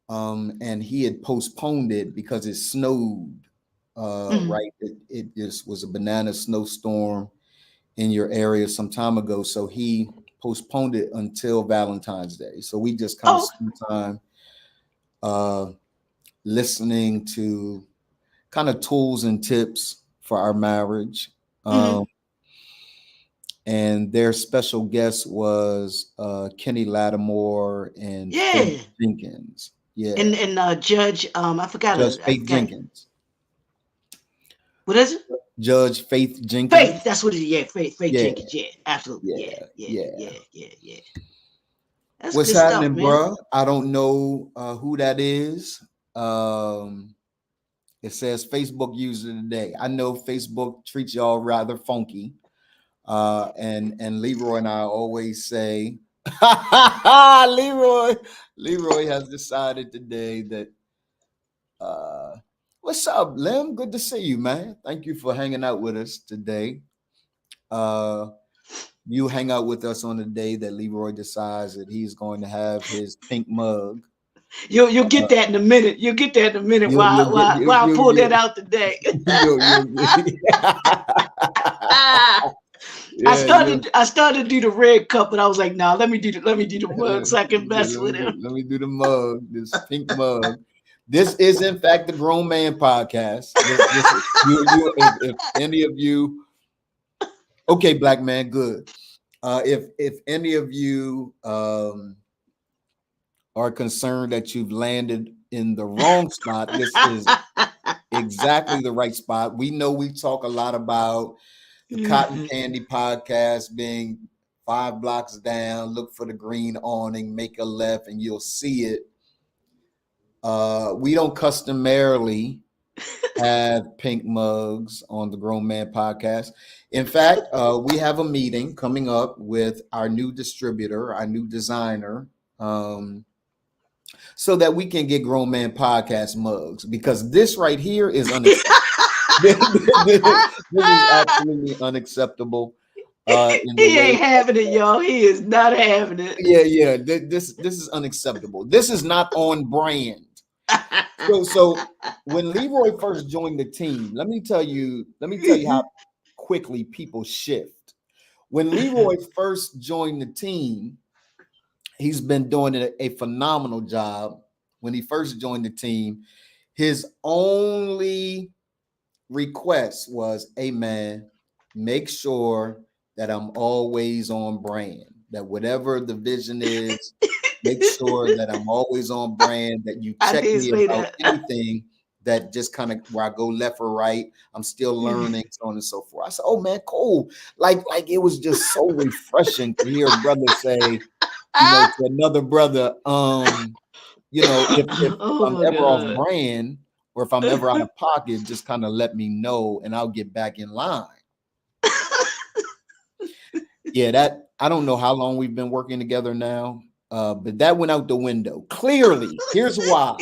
and he had postponed it because it snowed. Mhm. Right, it just was a banana snowstorm in your area some time ago, so he postponed it until Valentine's Day. So we just kind of Oh, spent time uh, listening to kind of tools and tips for our marriage. mhm. Um, and their special guest was Kenny Lattimore and Faith Yeah. Jenkins. Yeah, And Judge, Judge I Faith forgot. Jenkins. What is it? Judge Faith Faith. Jenkins. That's what it is. Yeah, Faith Yeah, Jenkins. Yeah, absolutely. Yeah, yeah, yeah, yeah. yeah, yeah, yeah. That's What's good stuff, happening, man. bruh? I don't know who that is. Um, it says Facebook user today. I know Facebook treats y'all rather funky. And Leroy and I always say, Leroy, Leroy has decided today that uh, what's up, Lim? Good to see you, man. Thank you for hanging out with us today. Uh, you hang out with us on the day that Leroy decides that he's going to have his pink mug. You'll Uh, get that in a minute. You'll get that in a minute. you'll get Why I pulled that out today. Ah, yeah, you I started to do the red cup, but I was like, nah, let me do the mug so I can mess with him. let me do the mug, this pink mug. This is in fact the Grown Man Podcast. This you if any of you, okay, black man, good. If any of you are concerned that you've landed in the wrong spot, this is exactly the right spot. We know we talk a lot about the Cotton Candy Podcast being 5 blocks down. Look for the green awning, make a left, and you'll see it. We don't customarily have pink mugs on the Grown Man Podcast. In fact, we have a meeting coming up with our new distributor, our new designer, so that we can get Grown Man Podcast mugs, because this right here is unacceptable. This is absolutely unacceptable. In the He way, ain't having it, y'all. He is not having it. yeah. This is unacceptable. This is not on brand. So when Leroy first joined the team, let me tell you how quickly people shift. When Leroy first joined the team, he's been doing a phenomenal job. When he first joined the team, his only request was, hey man, make sure that I'm always on brand, that whatever the vision is, make sure that I'm always on brand, that you I check did me say about that. anything that just kind of where I go left or right. I'm still learning, so on and so forth. I said, oh man, cool. Like it was just so refreshing to hear a brother say, to another brother, if Oh I'm my ever off god. brand or if I'm ever out of pocket, just kind of let me know and I'll get back in line. Yeah, that I don't know how long we've been working together now, but that went out the window. Clearly, here's why.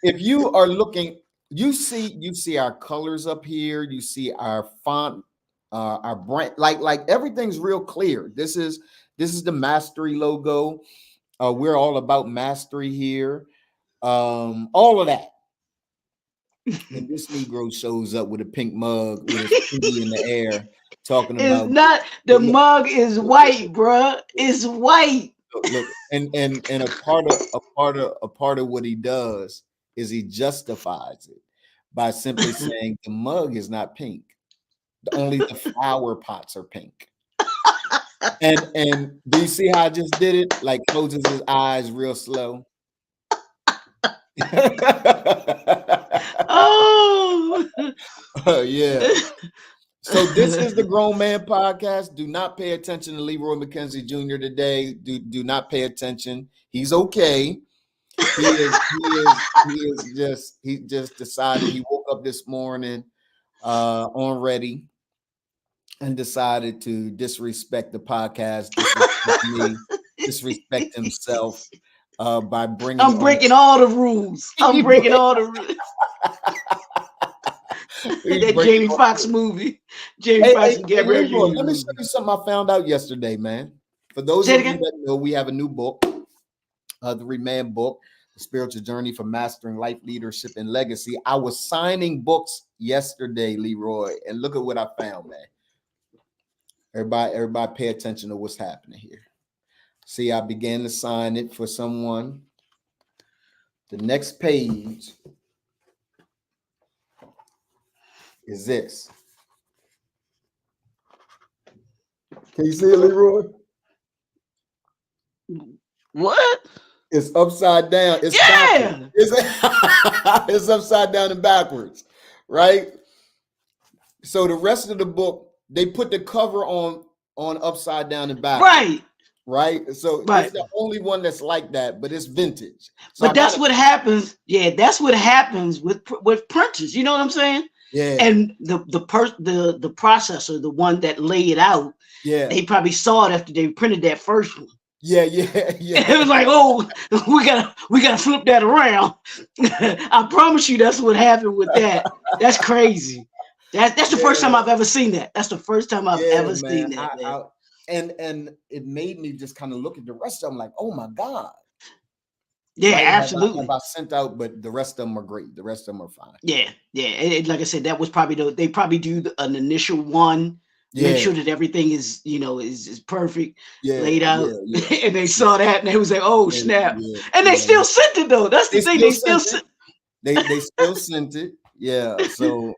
If you are looking, you see our colors up here, you see our font, our brand, like everything's real clear. This is the Mastery logo. We're all about mastery here. All of that. And this Negro shows up with a pink mug with his pinky in the air, talking It's about not the look, mug is white, bruh. It's white. look, and a part of what he does is he justifies it by simply saying the mug is not pink. Only the flower pots are pink. And do you see how I just did it? Like closes his eyes real slow. Oh. Yeah. So this is the Grown Man Podcast. Do not pay attention to Leroy McKenzie Jr. today. Do not pay attention. He's okay. He just decided he woke up this morning on Ready and decided to disrespect the podcast, disrespect me, disrespect himself by bringing I'm on breaking all the rules. I'm breaking all the rules. he That breaking Jamie on. Foxx movie. Jamie Hey, Foxx hey, and hey, Gabrielle Leroy, Union let me show movie. you something I found out yesterday, man. For those Say it of you again. that know, we have a new book, the Remand book. The Spiritual Journey for Mastering Life, Leadership, and Legacy. I was signing books yesterday, Leroy, and look at what I found, man. Everybody pay attention to what's happening here. See, I began to sign it for someone. The next page is this. Can you see it, Leroy? What? It's upside down. It's Yeah. it's upside down and backwards, right? So the rest of the book, they put the cover on upside down and backwards. Right. So it's the only one that's like that, but it's vintage. So but that's what happens. Yeah, that's what happens with printers. You know what I'm saying? Yeah. And the processor, the one that laid it out, yeah, they probably saw it after they printed that first one. Yeah. It was like, oh, we gotta flip that around. I promise you, that's what happened with that. That's crazy. That's the first time I've ever seen that. That's the first time I've ever seen that. And it made me just kind of look at the rest of them like, oh my God. Yeah, right? Absolutely. I sent out, but the rest of them are great. The rest of them are fine. Yeah. Like I said, that was probably they probably do an initial one. Yeah. Make sure that everything is, is perfect, laid out. Yeah. And they saw that and they was like, oh, snap. Yeah. And they still sent it though. That's the thing. They still sent it. They still sent it. Yeah. So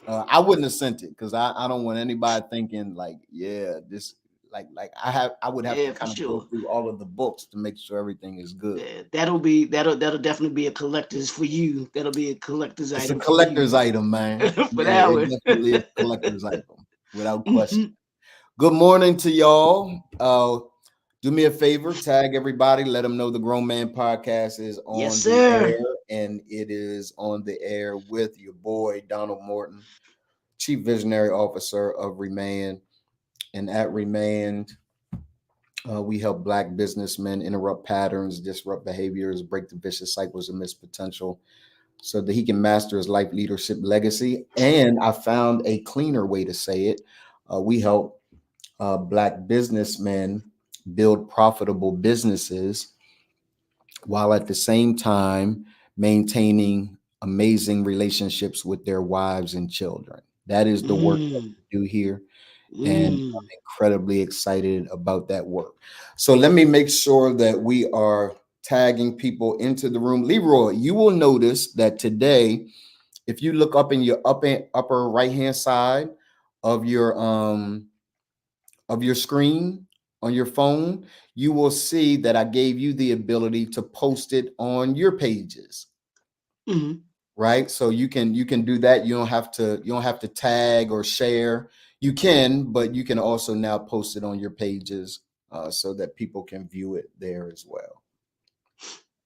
I wouldn't have sent it because I don't want anybody thinking like, this like I would have to kind of go through all of the books to make sure everything is good. Yeah, that'll definitely be a collector's for you. That'll be a collector's item. It's a collector's item, man. For that one. Definitely a collector's item, without question. Good morning to y'all. Do me a favor, tag everybody, let them know the Grown Man Podcast is on the air, and it is on the air with your boy Donald Morton, Chief Visionary Officer of Remand. And at Remand, we help Black businessmen interrupt patterns, disrupt behaviors, break the vicious cycles of missed potential so that he can master his life, leadership, legacy. And I found a cleaner way to say it. We help Black businessmen build profitable businesses while at the same time maintaining amazing relationships with their wives and children. That is the work that we do here. And I'm incredibly excited about that work. So let me make sure that we are tagging people into the room. Leroy, you will notice that today, if you look up in your upper right-hand side of your screen on your phone, you will see that I gave you the ability to post it on your pages. Mm-hmm. Right? So you can do that. You don't have to tag or share. You can, but you can also now post it on your pages so that people can view it there as well.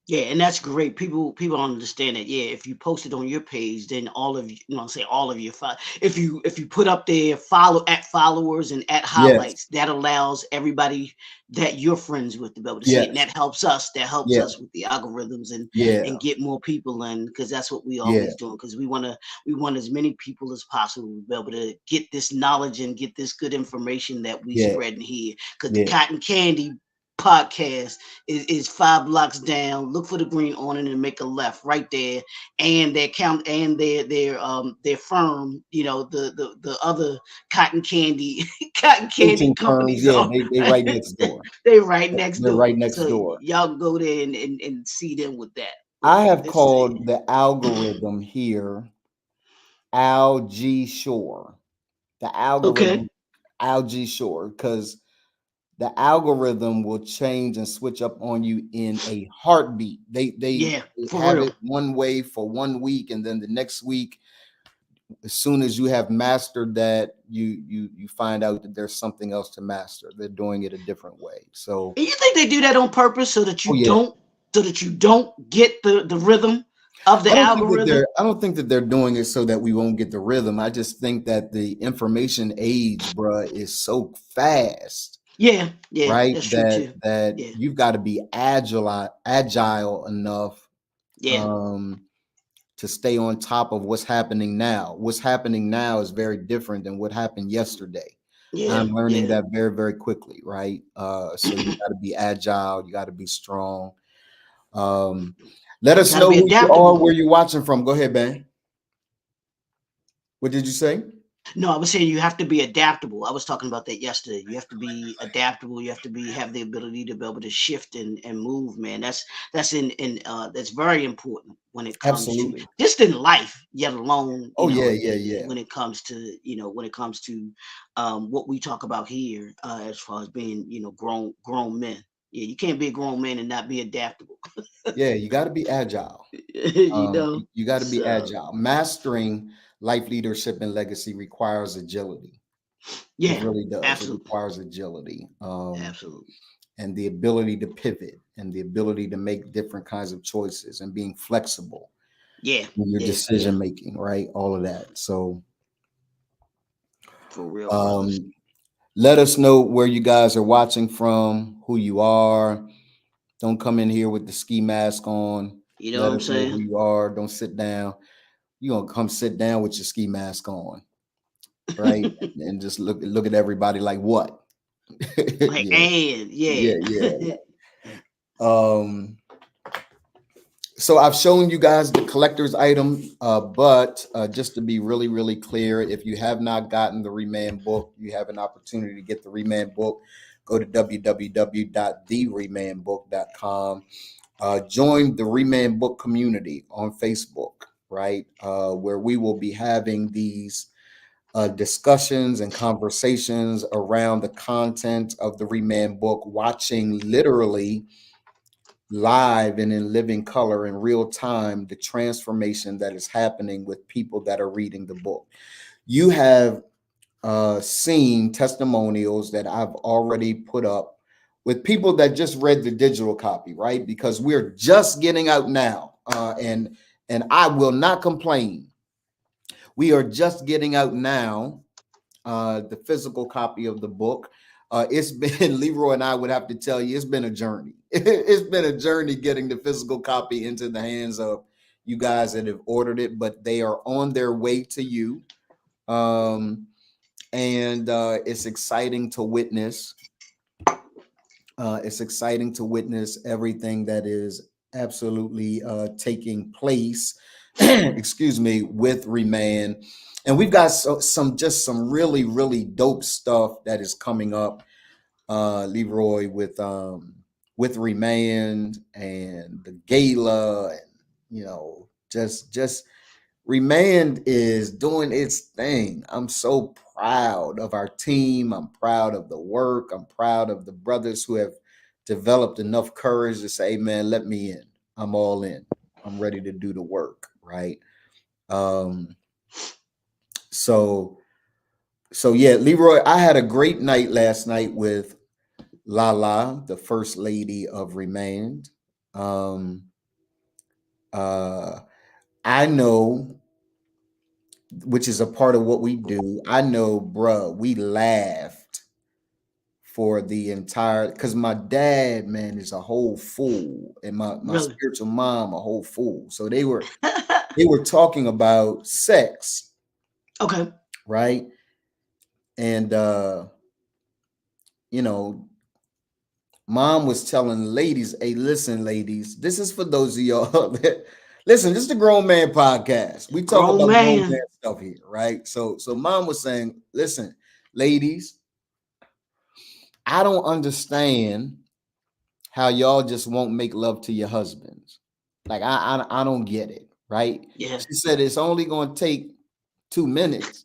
Yeah, and that's great. People don't understand that. Yeah, if you post it on your page, then all of your if you put up there followers and at highlights, that allows everybody that you're friends with to be able to see it. And that helps us. That helps us with the algorithms and get more people in, because that's what we always doing. Because we want as many people as possible to be able to get this knowledge and get this good information that we spreading here. Because the Cotton Candy Podcast is 5 blocks down. Look for the green awning and make a left right there. And their firm, the other cotton candy companies. They right next door. They're right next door. Right next door. Y'all go there and see them with that. I have called the algorithm here Al G Shore. The algorithm Al G Shore, because the algorithm will change and switch up on you in a heartbeat. They have it one way for 1 week, and then the next week, as soon as you have mastered that, you find out that there's something else to master. They're doing it a different way. So, and you think they do that on purpose so that you don't get the rhythm of the algorithm? I don't think that they're doing it so that we won't get the rhythm. I just think that the information age, bruh, is so fast. Yeah, right. That you've got to be agile enough, to stay on top of what's happening now. What's happening now is very different than what happened yesterday. Yeah, I'm learning that very, very quickly, right? So you got to be agile. You got to be strong. Let us Gotta know be who you are, adaptable. where you're watching from. Go ahead, man. What did you say? No, I was saying you have to be adaptable. I was talking about that yesterday. You have to be adaptable. You have to be have the ability to be able to shift and move, man. That's that's very important when it comes to Absolutely. just in life, yet alone, Oh yeah, yeah, yeah. when it comes to, when it comes to what we talk about here, as far as being, grown men. Yeah, you can't be a grown man and not be adaptable. Yeah, you got to be agile. you know. You got to be So agile. Mastering life leadership and legacy requires agility. It yeah, really does. It absolutely, requires agility, absolutely. and the ability to pivot and the ability to make different kinds of choices and being flexible Yeah, in your yeah, yeah. decision making, right? All of that. So, For real, brothers. um, let us know where you guys are watching from, who you are. Don't come in here with the ski mask on. You know what Let I'm us know saying? who you are. Don't sit down. You're gonna come sit down with your ski mask on, right? And just look at everybody like what? Like, Yeah, and yeah. yeah, yeah. Um, so I've shown you guys the collector's item, but just to be really, really clear, if you have not gotten the Remand book, you have an opportunity to get the Remand book. Go to www.theremandbook.com. Join the Remand Book community on Facebook, right? Where we will be having these discussions and conversations around the content of the Remand book, watching literally live and in living color in real time the transformation that is happening with people that are reading the book. You have seen testimonials that I've already put up with people that just read the digital copy, right? Because we're just getting out now, and I will not complain. We are just getting out now, the physical copy of the book. It's been Leroy and I would have to tell you, it's been a journey. It's been a journey getting the physical copy into the hands of you guys that have ordered it, but they are on their way to you. Um, and it's exciting to witness. It's exciting to witness everything that is absolutely taking place. Excuse me, with Remand, and we've got some really really dope stuff that is coming up, Leroy, with Remand and the gala, and just Remand is doing its thing. I'm so proud of our team. I'm proud of the work. I'm proud of the brothers who have developed enough courage to say, "Hey, man, let me in. I'm all in. I'm ready to do the work." Right. Um, so so yeah, Leroy, I had a great night last night with Lala, the first lady of Remand. Um, uh, I know, which is a part of what we do. I know, bruh, we laughed for the entire, because my dad, man, is a whole fool, and my Really? spiritual mom a whole fool. So they were talking about sex, Okay. right? And you know, mom was telling the ladies, hey, listen, ladies, this is for those of y'all that listen, this is the grown man podcast. We talk Grown about grown man man. stuff here, right? So mom was saying, listen, ladies, I don't understand how y'all just won't make love to your husbands. Like I don't get it, right? Yeah. She said it's only gonna take 2 minutes.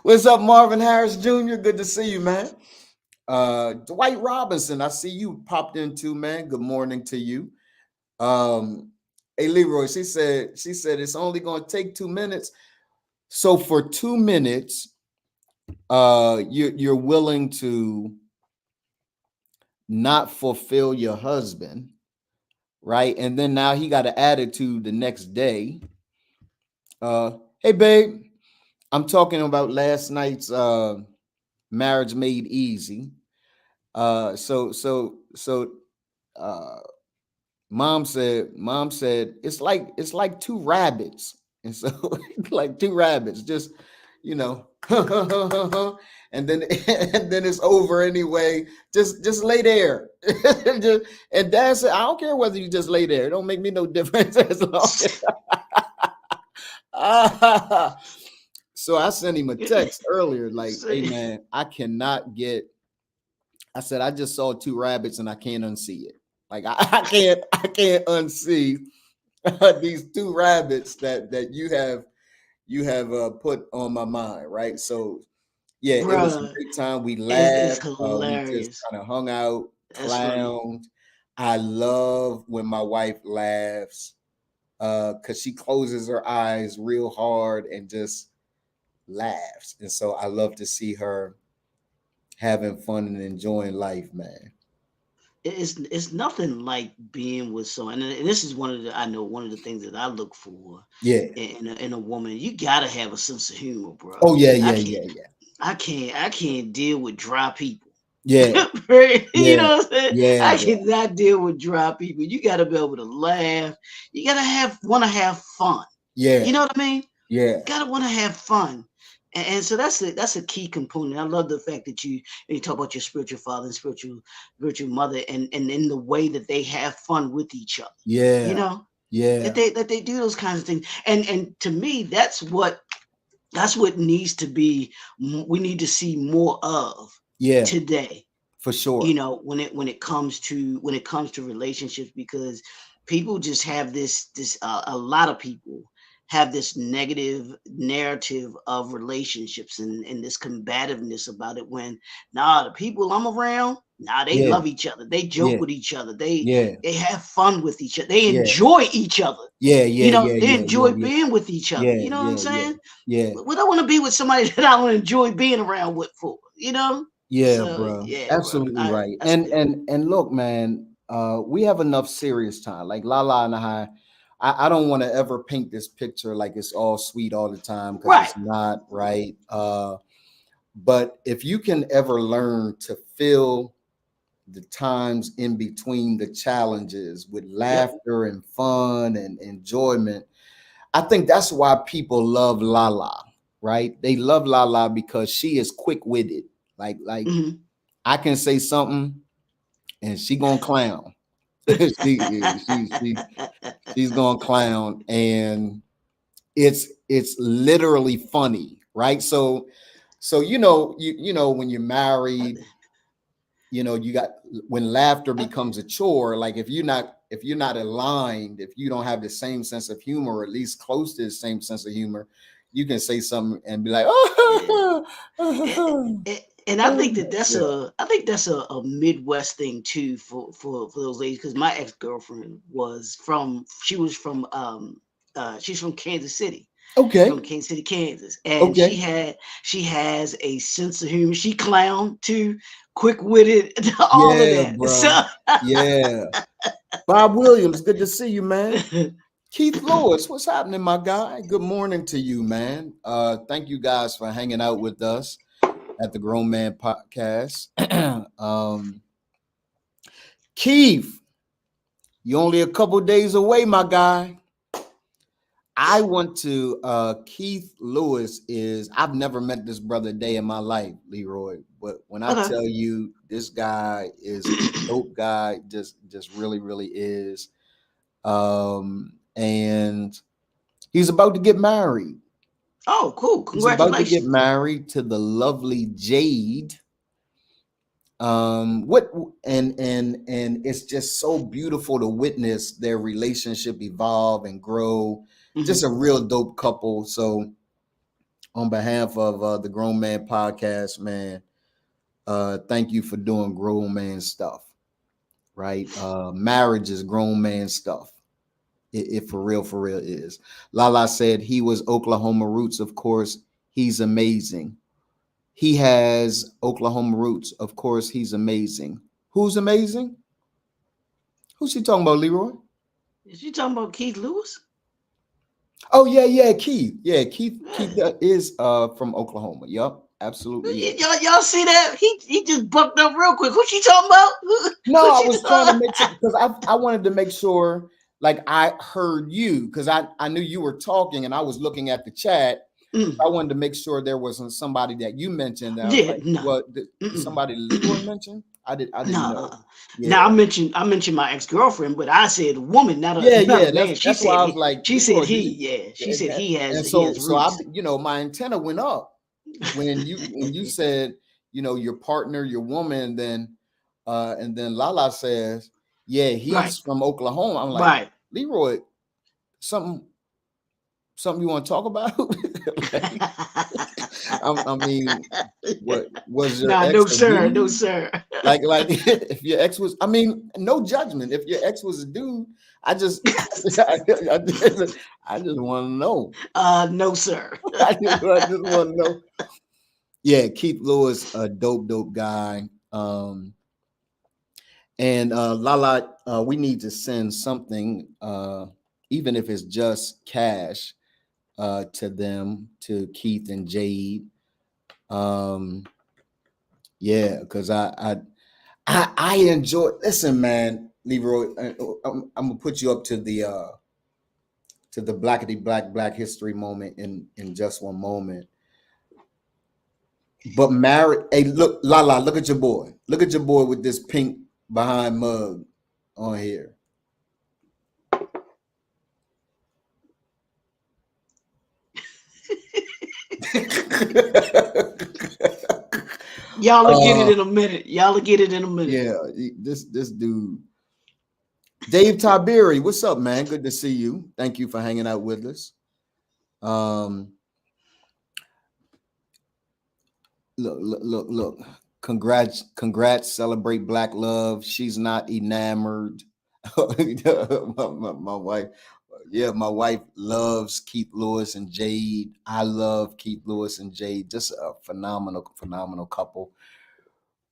What's up, Marvin Harris Jr.? Good to see you, man. Dwight Robinson, I see you popped in too, man. Good morning to you. Hey Leroy, she said it's only gonna take 2 minutes. So for 2 minutes, you're willing to not fulfill your husband, right? And then now he got an attitude the next day. Hey babe, I'm talking about last night's Marriage Made Easy. So uh mom said it's like two rabbits. And so like two rabbits, just you know, and then and then it's over anyway. Just lay there. And Dad said, I don't care whether you just lay there. It don't make me no difference as long as so I sent him a text earlier, like, hey man, I cannot get. I said I just saw two rabbits and I can't unsee it. Like I can't unsee these two rabbits that you have put on my mind, right? So yeah, it was a Bruh, great time. We it's laughed, we just hilarious. kind of hung out, That's funny. clowned. I love when my wife laughs, because she closes her eyes real hard and just laughs. And so I love to see her having fun and enjoying life, man. It's nothing like being with someone, and this is one of the things that I look for Yeah. in a woman. You gotta have a sense of humor, bro. Oh yeah, I yeah, can't yeah, yeah. I can't deal with dry people. Yeah, Right? You yeah, know what I'm saying? yeah, I bro. cannot deal with dry people. You gotta be able to laugh. You gotta want to have fun. You Yeah, know what I mean? yeah, Gotta want to have fun. And so that's a key component. I love the fact that you talk about your spiritual father and spiritual mother, and in the way that they have fun with each other. You yeah, know yeah, that they do those kinds of things. And to me, that's what needs to be. We need to see more of yeah, today. for You sure. know, when it comes to relationships, because people just have a lot of people have this negative narrative of relationships, and this combativeness about it, when the people I'm around, they Yeah, love each other, they joke yeah, with each other, they yeah, they have fun with each other, they yeah, enjoy each other, yeah, yeah, yeah, they yeah, yeah, enjoy yeah, being with each other, yeah, you know what I'm yeah, yeah, saying? yeah, What I want to be with somebody that I don't enjoy being around with for, yeah, so bro. yeah, bro. Absolutely right. That's big. And look, man, we have enough serious time. Like Lala and I don't want to ever paint this picture like it's all sweet all the time because Right. it's not, right? But if you can ever learn to fill the times in between the challenges with Yep. laughter and fun and enjoyment, I think that's why people love Lala, right? They love Lala because she is quick-witted. Like Hmm. I can say something and she gonna clown. She she's gonna clown, and it's literally funny, right? So you know when you're married, you got when laughter becomes a chore. Like if you're not aligned, if you don't have the same sense of humor, or at least close to the same sense of humor, you can say something and be like, Yeah. oh, And I think that yeah, that's a Midwest thing too, for those ladies, because my ex girlfriend she's from Kansas City. okay, From Kansas City, Kansas, and okay, she has a sense of humor. She clown too, quick witted, all of yeah, that. So bro, yeah. Bob Williams, good to see you, man. Keith Lewis, what's happening, my guy? Good morning to you, man. Thank you guys for hanging out with us at the Grown Man Podcast. Keith, you're only a couple days away, my guy. I want to Keith Lewis is I've never met this brother a day in my life, Leroy. But when I okay. tell you this guy is a dope guy, just really, really is. And he's about to get married. Oh, cool! He's about to get Congratulations. married to the lovely Jade. What and it's just so beautiful to witness their relationship evolve and grow. Just Hmm. a real dope couple. So on behalf of the Grown Man Podcast, man, thank you for doing grown man stuff, right? Marriage is grown man stuff. It for real is. Lala said he was Oklahoma roots. Of course, he's amazing. He has Oklahoma roots. Of course, he's amazing. Who's amazing? Who's she talking about, Leroy? Is you talking about Keith Lewis? Oh yeah, yeah, Keith. Yeah, Keith Yeah. is from Oklahoma. Yup, absolutely is. Y'all see that? He just bucked up real quick. Who she talking about? No, Who I she was trying to make sure because I wanted to make sure like I heard you because I knew you were talking and I was looking at the chat I wanted to make sure there wasn't somebody that you mentioned that I was Yeah, like, no. well, somebody Leroy mentioned. I didn't No. know. Now Yeah, I mentioned my ex-girlfriend, but I said woman, yeah, not a yeah. man. She That's why said I was he. like, She said Leroy, he. do you? Yeah. She said And, and he has so roots. my antenna went up when you said, your partner, your woman, and then Lala says, yeah, Right. he's from Oklahoma. I'm like, Right. Leroy, something you want to talk about? Like, I mean, what was your Nah, ex no a sir, no dude? sir. Like if your ex was, I mean, no judgment. If your ex was a dude, I just I just want to know. No sir. I just want to know. Yeah, Keith Lewis, a dope guy. And Lala, we need to send something, even if it's just cash, to them, to Keith and Jade. Yeah, because I enjoy. Listen, man, Leroy, I'm gonna put you up to the blackety black history moment in just one moment. But married, hey, look, Lala, look at your boy. Look at your boy with this pink behind mug on here. Y'all will get it in a minute. Y'all will get it in a minute. Yeah, this dude, Dave Tiberi, what's up, man? Good to see you. Thank you for hanging out with us. Look. Congrats, celebrate Black love. She's not enamored. my wife, yeah, my wife loves Keith Lewis and Jade. I love Keith Lewis and Jade. Just a phenomenal couple.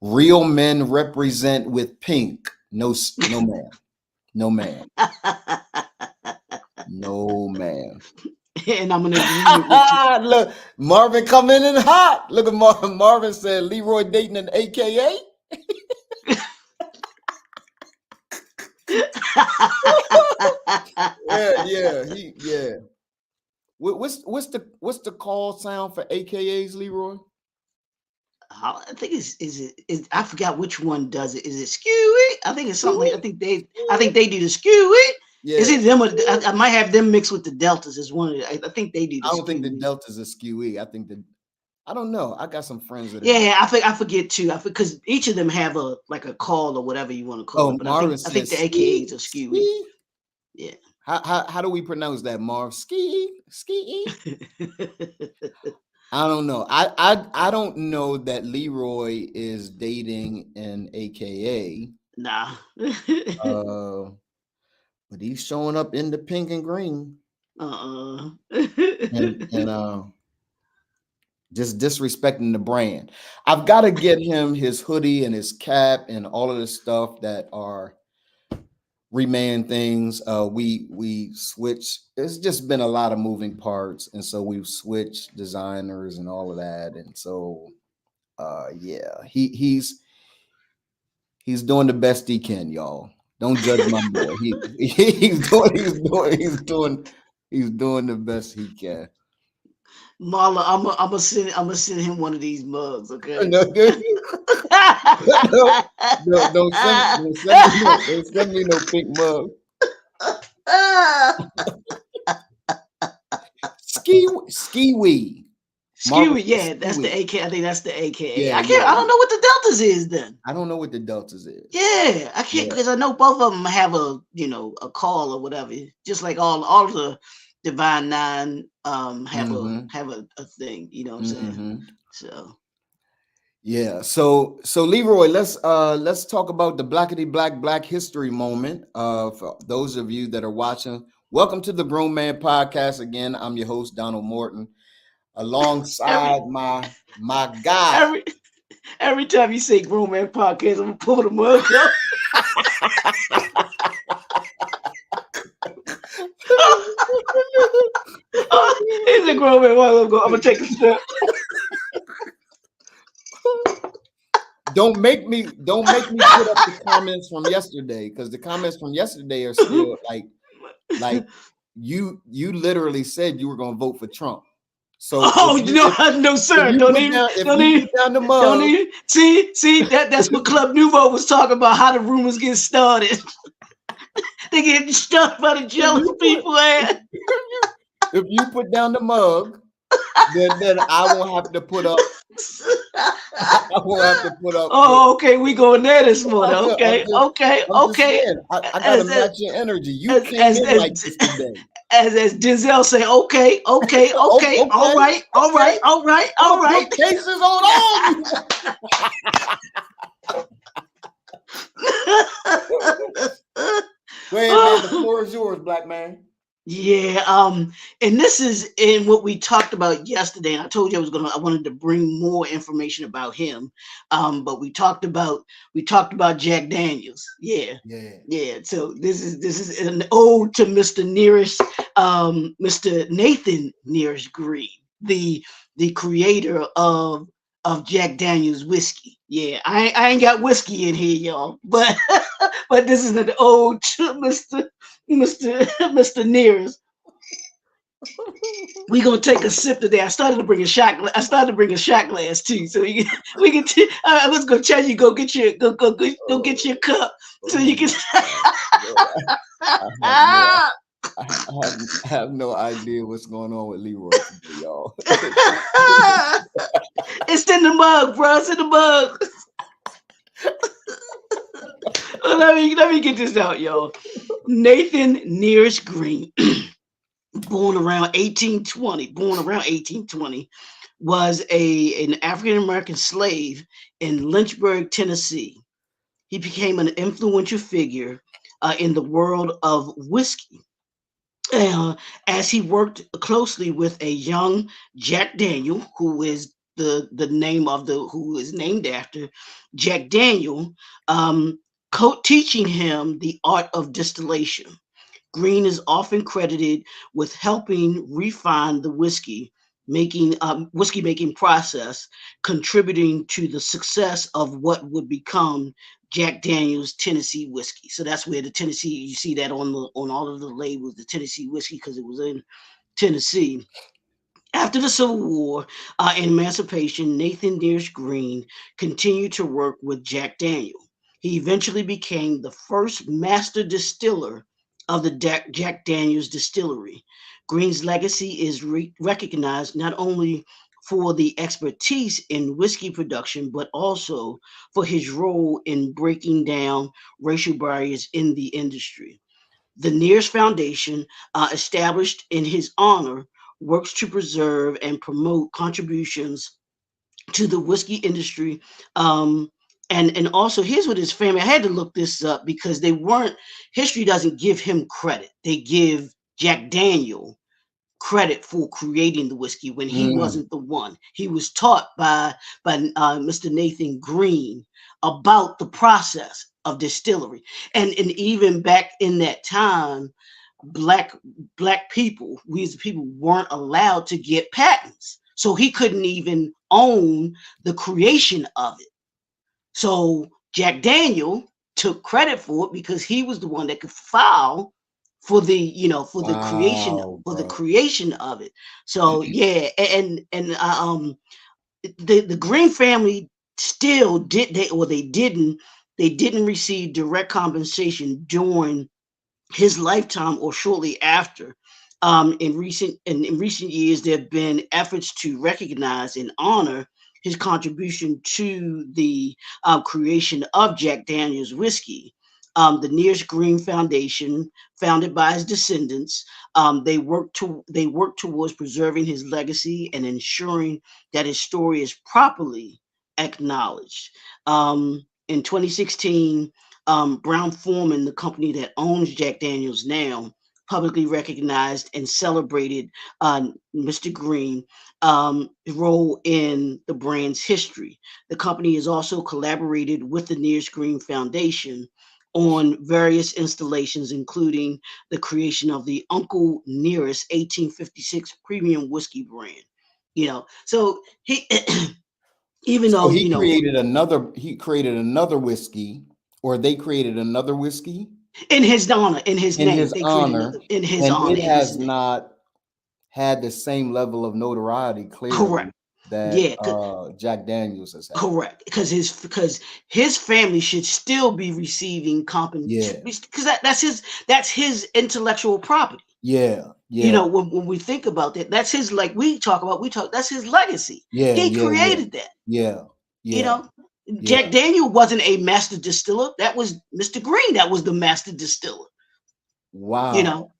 Real men represent with pink. No man. No man. No man. And I'm gonna agree with you. Look, Marvin coming in hot. Look at Marvin. Marvin said Leroy dating an AKA. Yeah. What's the call sound for AKAs, Leroy? I think is I forgot which one does it. Is it skewy? I think it's something like I think they do the skewy. Yeah. Is it them? I might have them mixed with the deltas. Is one of the, I think they do the I don't think the skewy. deltas are skewy. I don't know. I got some friends that Yeah, I forget too. Because each of them have a call or whatever you want to call it. But Marvin I think the says AKAs are skewy. Yeah. How do we pronounce that, Marv? Ski. I don't know. I don't know that Leroy is dating an AKA. Nah. But he's showing up in the pink and green. And just disrespecting the brand. I've got to get him his hoodie and his cap and all of the stuff that are Reman things. We switch. It's just been a lot of moving parts, and so we've switched designers and all of that. And so, yeah, he's doing the best he can, y'all. Don't judge my boy. He's doing the best he can. Marla, I'm gonna send him one of these mugs, okay? Don't send me no pink mug. Ski-wee. Skewy, yeah, that's the AK. I think that's the AKA. Yeah, I don't know what the deltas is then. I don't know what the deltas is. Yeah, I can't because I know both of them have a call or whatever. Just like all of the Divine Nine have a thing. You know what I'm saying? So yeah. So Leroy, let's talk about the blackety black history moment. For those of you that are watching, welcome to the Grown Man Podcast again. I'm your host, Donald Morton, alongside my guy. Every time you say Grown Man Podcast, I'm gonna pull the mug up. He's a grown man. I'm gonna take a step. Don't make me put up the comments from yesterday, because the comments from yesterday are still like you literally said you were gonna vote for Trump. So Oh no, no, sir. if you Don't put even, down if don't you even, put down the don't mug, even. See, that's what Club Nouveau was talking about. How the rumors get started. They get started by the if jealous you put people. Man. if you put down the mug, then I won't have to put up. I won't have to put up with. Oh, okay. We going there this morning. Okay, okay, I'm just okay. saying. I gotta As as match your energy. You as came as in like as, this today. as Denzel say, okay, okay, Oh, okay, all okay, right, all okay. right, all right, all I'll right. put cases on all you. Go ahead, man. The floor is yours, black man. Yeah, and this is in what we talked about yesterday. And I told you I wanted to bring more information about him. But we talked about Jack Daniels. Yeah, Yeah. yeah. So this is an ode to Mr. Nearest, Mr. Nathan Nearest Green, the creator of Jack Daniels whiskey. Yeah, I ain't got whiskey in here, y'all, but but this is an ode to Mr. Nearest. We gonna take a sip today. I started to bring a shot. I started to bring a shot glass too, so we can. I was gonna tell you go get your go get your cup so you can. I have no idea what's going on with Leroy today, y'all. It's in the mug, bro. It's in the mug. Let me get this out, y'all. Nathan Nearest Green, born around 1820, was an African American slave in Lynchburg, Tennessee. He became an influential figure in the world of whiskey as he worked closely with a young Jack Daniel, who is the name of the who is named after Jack Daniel, teaching him the art of distillation. Green is often credited with helping refine the whiskey making process, contributing to the success of what would become Jack Daniel's Tennessee whiskey. So that's where the Tennessee, you see that on all of the labels, the Tennessee whiskey, because it was in Tennessee. After the Civil War and emancipation, Nathan Dearest Green continued to work with Jack Daniel. He eventually became the first master distiller of the Jack Daniels distillery. Green's legacy is recognized not only for the expertise in whiskey production, but also for his role in breaking down racial barriers in the industry. The Nears Foundation, established in his honor, works to preserve and promote contributions to the whiskey industry. And also, here's what his family. I had to look this up because they weren't. History doesn't give him credit. They give Jack Daniel credit for creating the whiskey when he Mm. wasn't the one. He was taught by Mr. Nathan Green about the process of distillery, and even back in that time, black we as people weren't allowed to get patents, so he couldn't even own the creation of it. So Jack Daniel took credit for it because he was the one that could file for the Wow, for the bro. creation of it. So yeah, and the Green family still they didn't receive direct compensation during his lifetime or shortly after. In recent years, there have been efforts to recognize and honor his contribution to the creation of Jack Daniel's whiskey. The Nears Green Foundation, founded by his descendants, they work towards preserving his legacy and ensuring that his story is properly acknowledged. In 2016, Brown Forman, the company that owns Jack Daniels now, publicly recognized and celebrated Mr. Green role in the brand's history. The company has also collaborated with the Nears Green Foundation on various installations, including the creation of the Uncle Nearest 1856 premium whiskey brand. So he, even So though, he created another whiskey, or they created another whiskey in his honor, in his in name, his they created honor, another in his and honor, it in his has name. not had the same level of notoriety clearly Correct. that Yeah. Jack Daniels has had. Correct, because his family should still be receiving Yeah, because that's his intellectual property. yeah, You yeah, know, when we think about that, that's his, like we talk, that's his legacy. yeah, He yeah, yeah, created that. yeah, You yeah, know, yeah. Jack Daniel wasn't a master distiller. That was Mr. Green. That was the master distiller. You Wow. know,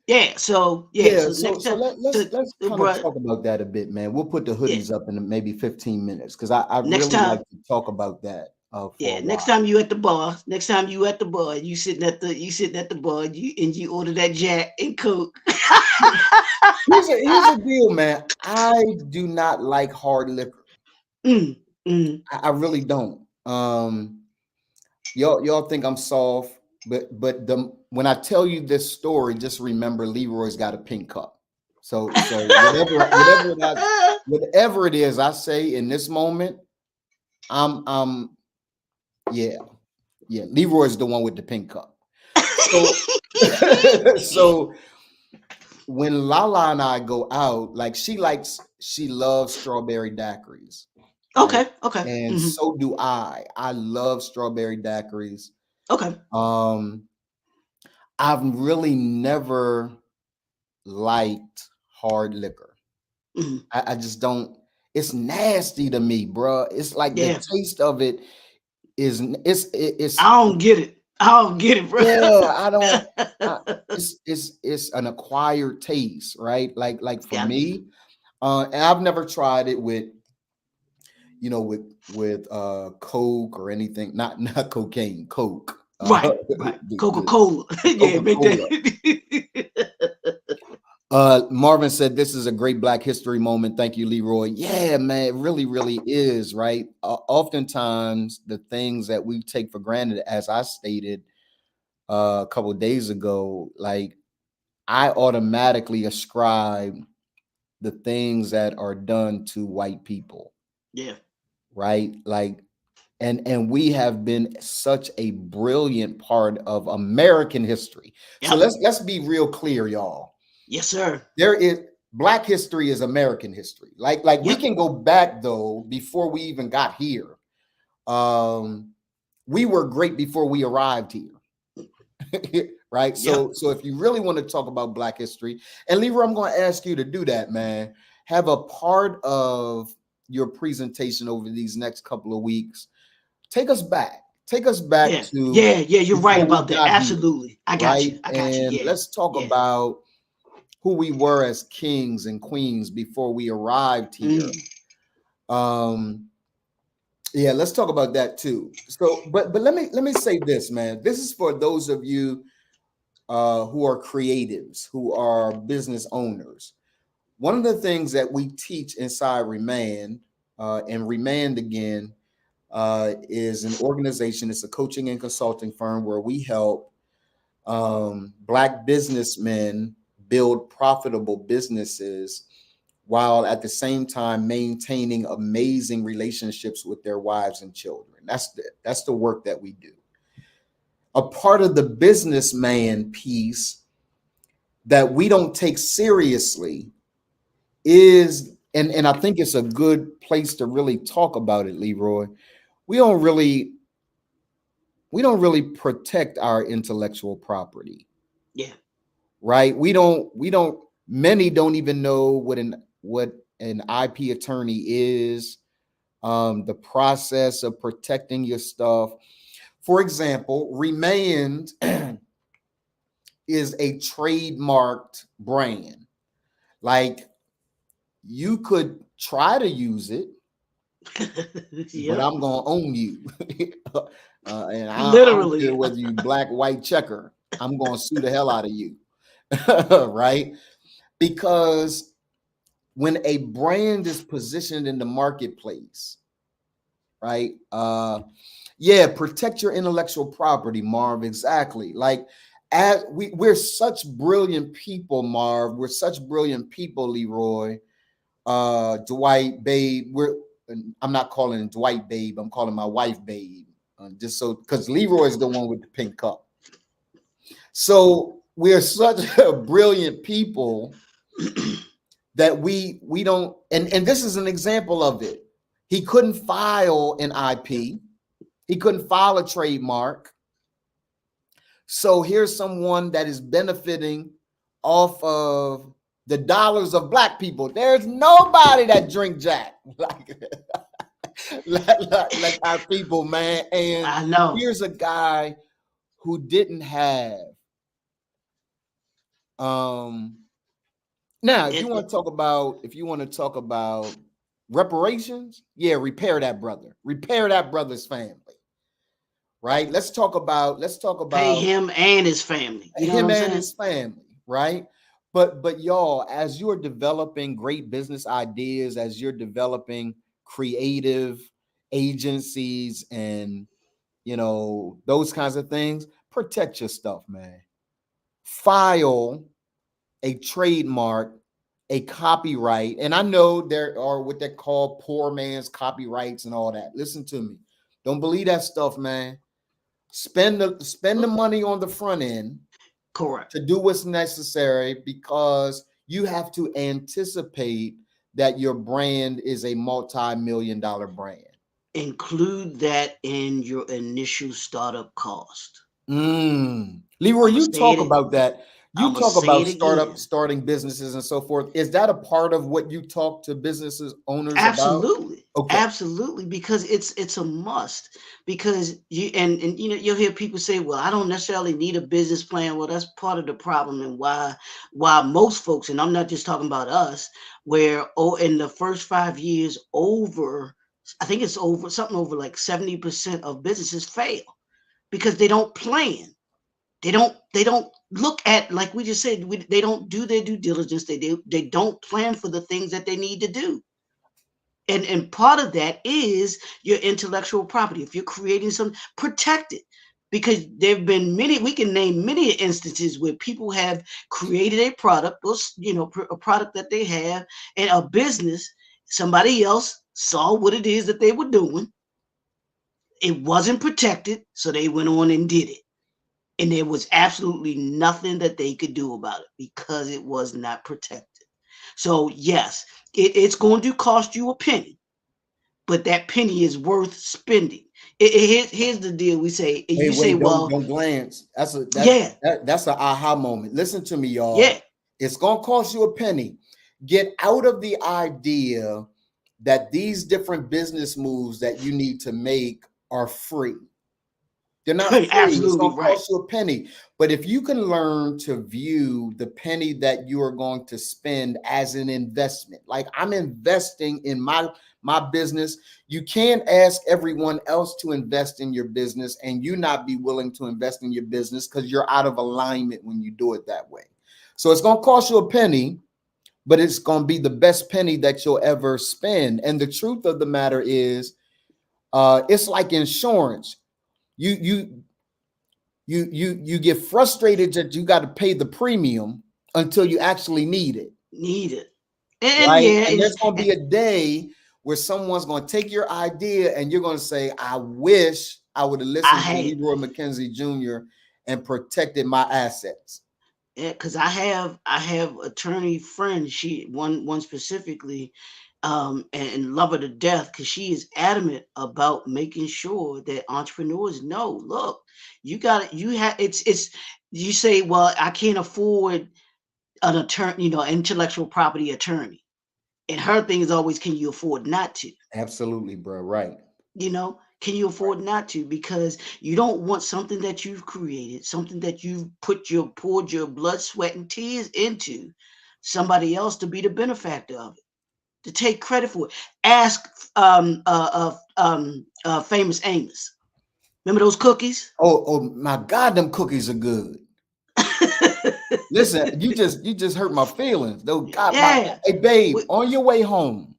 yeah. So yeah. Yeah, So so next time, let's kind of bro, talk about that a bit, man. We'll put the yeah. hoodies up in maybe 15 minutes because I'd Next really like time, to talk about that for yeah. a Next while. time you at the bar. Next time you at the bar. You sitting at the bar. You order that Jack and Coke. Here's a deal, man. I do not like hard liquor. Mm, mm. I really don't. Y'all think I'm soft, but when I tell you this story, just remember Leroy's got a pink cup. So whatever it is I say in this moment, I'm yeah, yeah. Leroy's the one with the pink cup. So so when Lala and I go out, like she loves strawberry daiquiris, right? Okay. Okay. And Hmm. so do I. I love strawberry daiquiris. Okay. Um, I've really never liked hard liquor. Hmm. I just don't. It's nasty to me, bro. It's like the Yeah. taste of it is it's I don't get it. I don't get it, bro. yeah. I don't. It's an acquired taste, right? Like for Yeah. me, and I've never tried it with with Coke or anything. Not cocaine, Coke. Right. Right. Coca The Cola. Yeah. Coca Make Cola. that. Marvin said this is a great Black History moment. Thank you, Leroy. Yeah, man, it really, really is, right? Oftentimes, the things that we take for granted, as I stated a couple of days ago, like I automatically ascribe the things that are done to white people, Yeah. right? Like, and we have been such a brilliant part of American history. So Yep. let's be real clear, y'all. Yes, sir. There is Black history is American history. Like we Yep. can go back though before we even got here. We were great before we arrived here. Right. Yep. So if you really want to talk about Black history, and Leroy, I'm going to ask you to do that, man. Have a part of your presentation over these next couple of weeks. Take us back. Take us back Yeah. to Yeah. Yeah. You're right before we about that. got here, Absolutely. I got right? you. I got you. And Yeah. let's talk Yeah. about who we were as kings and queens before we arrived here. Um, yeah, let's talk about that too. So, but let me say this, man. This is for those of you who are creatives, who are business owners. One of the things that we teach inside Remand and Remand again is an organization. It's a coaching and consulting firm where we help Black businessmen build profitable businesses while at the same time maintaining amazing relationships with their wives and children. That's the work that we do. A part of the businessman piece that we don't take seriously is, and I think it's a good place to really talk about it, Leroy. We don't really protect our intellectual property. Yeah. Right? We don't many don't even know what an IP attorney is, the process of protecting your stuff. For example, Remand is a trademarked brand. Like you could try to use it, but Yep. I'm gonna own you. And I don't care Literally. whether you black, white, checker. I'm gonna sue the hell out of you. Right? Because when a brand is positioned in the marketplace, right? Yeah, protect your intellectual property, Marv. Exactly. Like as we're such brilliant people, Marv. We're such brilliant people, Leroy. Dwight, babe. I'm not calling Dwight babe. I'm calling my wife babe. Just so because Leroy is the one with the pink cup. So we're such brilliant people that we don't, and this is an example of it. He couldn't file an IP, he couldn't file a trademark. So here's someone that is benefiting off of the dollars of black people. There's nobody that drink Jack like our people, man. And I know. here's a guy who didn't have now if you want to talk about reparations, yeah, repair that brother's family. Right? Let's talk about pay him and his family. You know him what I'm and saying? his family, right? But y'all, as you're developing great business ideas, as you're developing creative agencies and those kinds of things, protect your stuff, man. File a trademark, a copyright. And I know there are what they call poor man's copyrights and all that. Listen to me. Don't believe that stuff, man. Spend the money on the front end. Correct. To do what's necessary, because you have to anticipate that your brand is a multi-million-dollar brand. Include that in your initial startup cost. Leroy, you talk about that. You talk about starting businesses and so forth. Is that a part of what you talk to businesses owners Absolutely. about? Okay. Absolutely, because it's a must. Because and you'll hear people say, well, I don't necessarily need a business plan. Well, that's part of the problem, and why most folks, and I'm not just talking about us, where in the first 5 years, I think it's something over like 70% of businesses fail because they don't plan. They don't look at, like we just said, they don't do their due diligence. They don't plan for the things that they need to do. And part of that is your intellectual property. If you're creating some, protect it. Because there've been we can name many instances where people have created a product, or a product that they have, and a business, somebody else saw what it is that they were doing. It wasn't protected, so they went on and did it. And there was absolutely nothing that they could do about it because it was not protected. So yes, it's going to cost you a penny, but that penny is worth spending. Here's the deal. We say, don't glance. That's an aha moment. Listen to me, y'all. Yeah. It's going to cost you a penny. Get out of the idea that these different business moves that you need to make are free. They're not free. Absolutely, it's going to cost you a penny. But if you can learn to view the penny that you are going to spend as an investment, like I'm investing in my business, you can't ask everyone else to invest in your business and you not be willing to invest in your business, because you're out of alignment when you do it that way. So it's going to cost you a penny, but it's going to be the best penny that you'll ever spend. And the truth of the matter is, it's like insurance. You get frustrated that you got to pay the premium until you actually need it. And right? And there's going to be a day where someone's going to take your idea and you're going to say, I wish I would have listened to Leroy McKenzie Jr. and protected my assets. Yeah, because I have attorney friends, she one specifically, and love her to death, because she is adamant about making sure that entrepreneurs know, look, you say, well, I can't afford an attorney, intellectual property attorney. And her thing is always, can you afford not to? Absolutely, bro. Right. Can you afford not to? Because you don't want something that you've created, something that you've poured your blood, sweat, and tears into, somebody else to be the benefactor of it, to take credit for it. Ask Famous Amos. Remember those cookies? Oh my God, them cookies are good. Listen, you just hurt my feelings. Hey, babe, on your way home.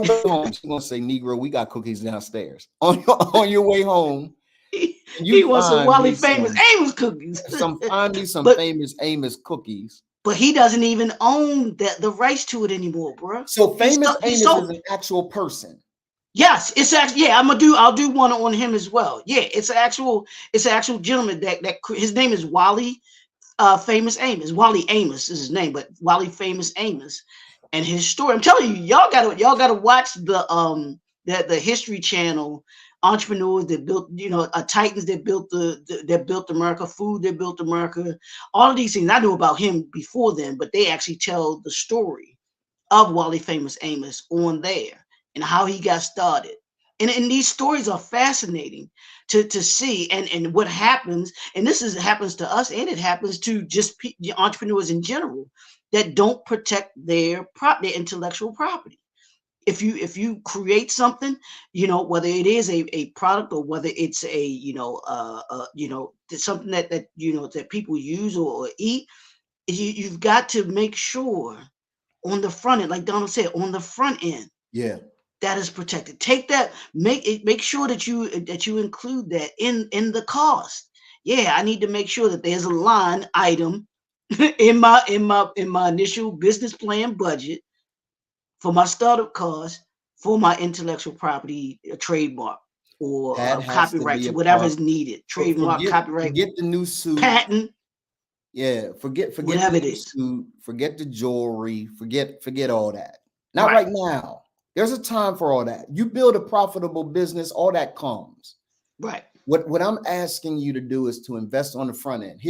She's gonna say, Negro, we got cookies downstairs. On your way home, he wants some Wally Famous Amos cookies. Find me some Famous Amos cookies. But he doesn't even own the rights to it anymore, bro. So Famous Amos is an actual person. Yes, it's actually, yeah. I'll do one on him as well. Yeah, it's an actual gentleman that his name is Wally Famous Amos. Wally Amos is his name, but Wally Famous Amos and his story. I'm telling you, y'all gotta watch the History Channel entrepreneurs that built, titans that built that built America, food that built America, all of these things. I knew about him before then, but they actually tell the story of Wally Famous Amos on there and how he got started. And these stories are fascinating to see and what happens. And happens to us, and it happens to just the entrepreneurs in general that don't protect their intellectual property. If you create something, whether it is a product or whether it's something that people use or eat, you've got to make sure on the front end, like Donald said, on the front end, Yeah. that is protected. Take that, make sure that you include that in the cost. Yeah, I need to make sure that there's a line item in my initial business plan budget for my startup cost for my intellectual property, trademark or That has to copyright, be to a whatever part. is needed. Trademark, copyright, Forget the new suit. patent. Yeah, forget Whatever the it new is. suit, forget the jewelry, forget all that. Not right now. There's a time for all that. You build a profitable business, all that comes. Right. What I'm asking you to do is to invest on the front end.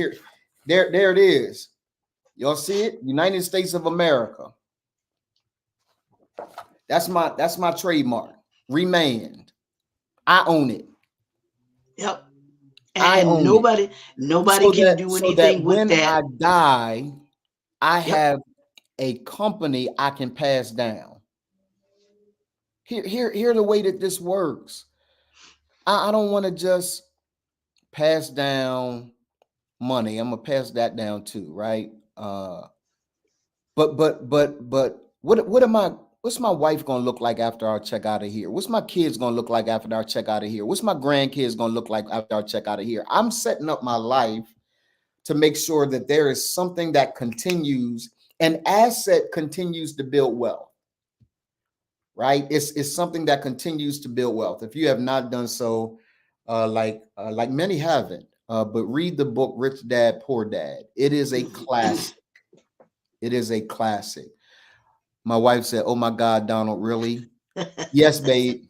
There it is. Y'all see it? United States of America. That's my trademark. Remained. I own it. Yep. I And own nobody it. can do So that anything with when that. I die, I Yep. have a company I can pass down. Here the way that this works. I don't want to just pass down money. I'm gonna pass that down too, right? But what's my wife gonna look like after I check out of here? What's my kids gonna look like after I check out of here? What's my grandkids gonna look like after I check out of here? I'm setting up my life to make sure that there is something that continues, an asset continues to build wealth. Right? It's something that continues to build wealth. If you have not done so, like many haven't, but read the book Rich Dad Poor Dad. It is a classic. It is a classic. My wife said, "Oh my God, Donald, really?" Yes, babe.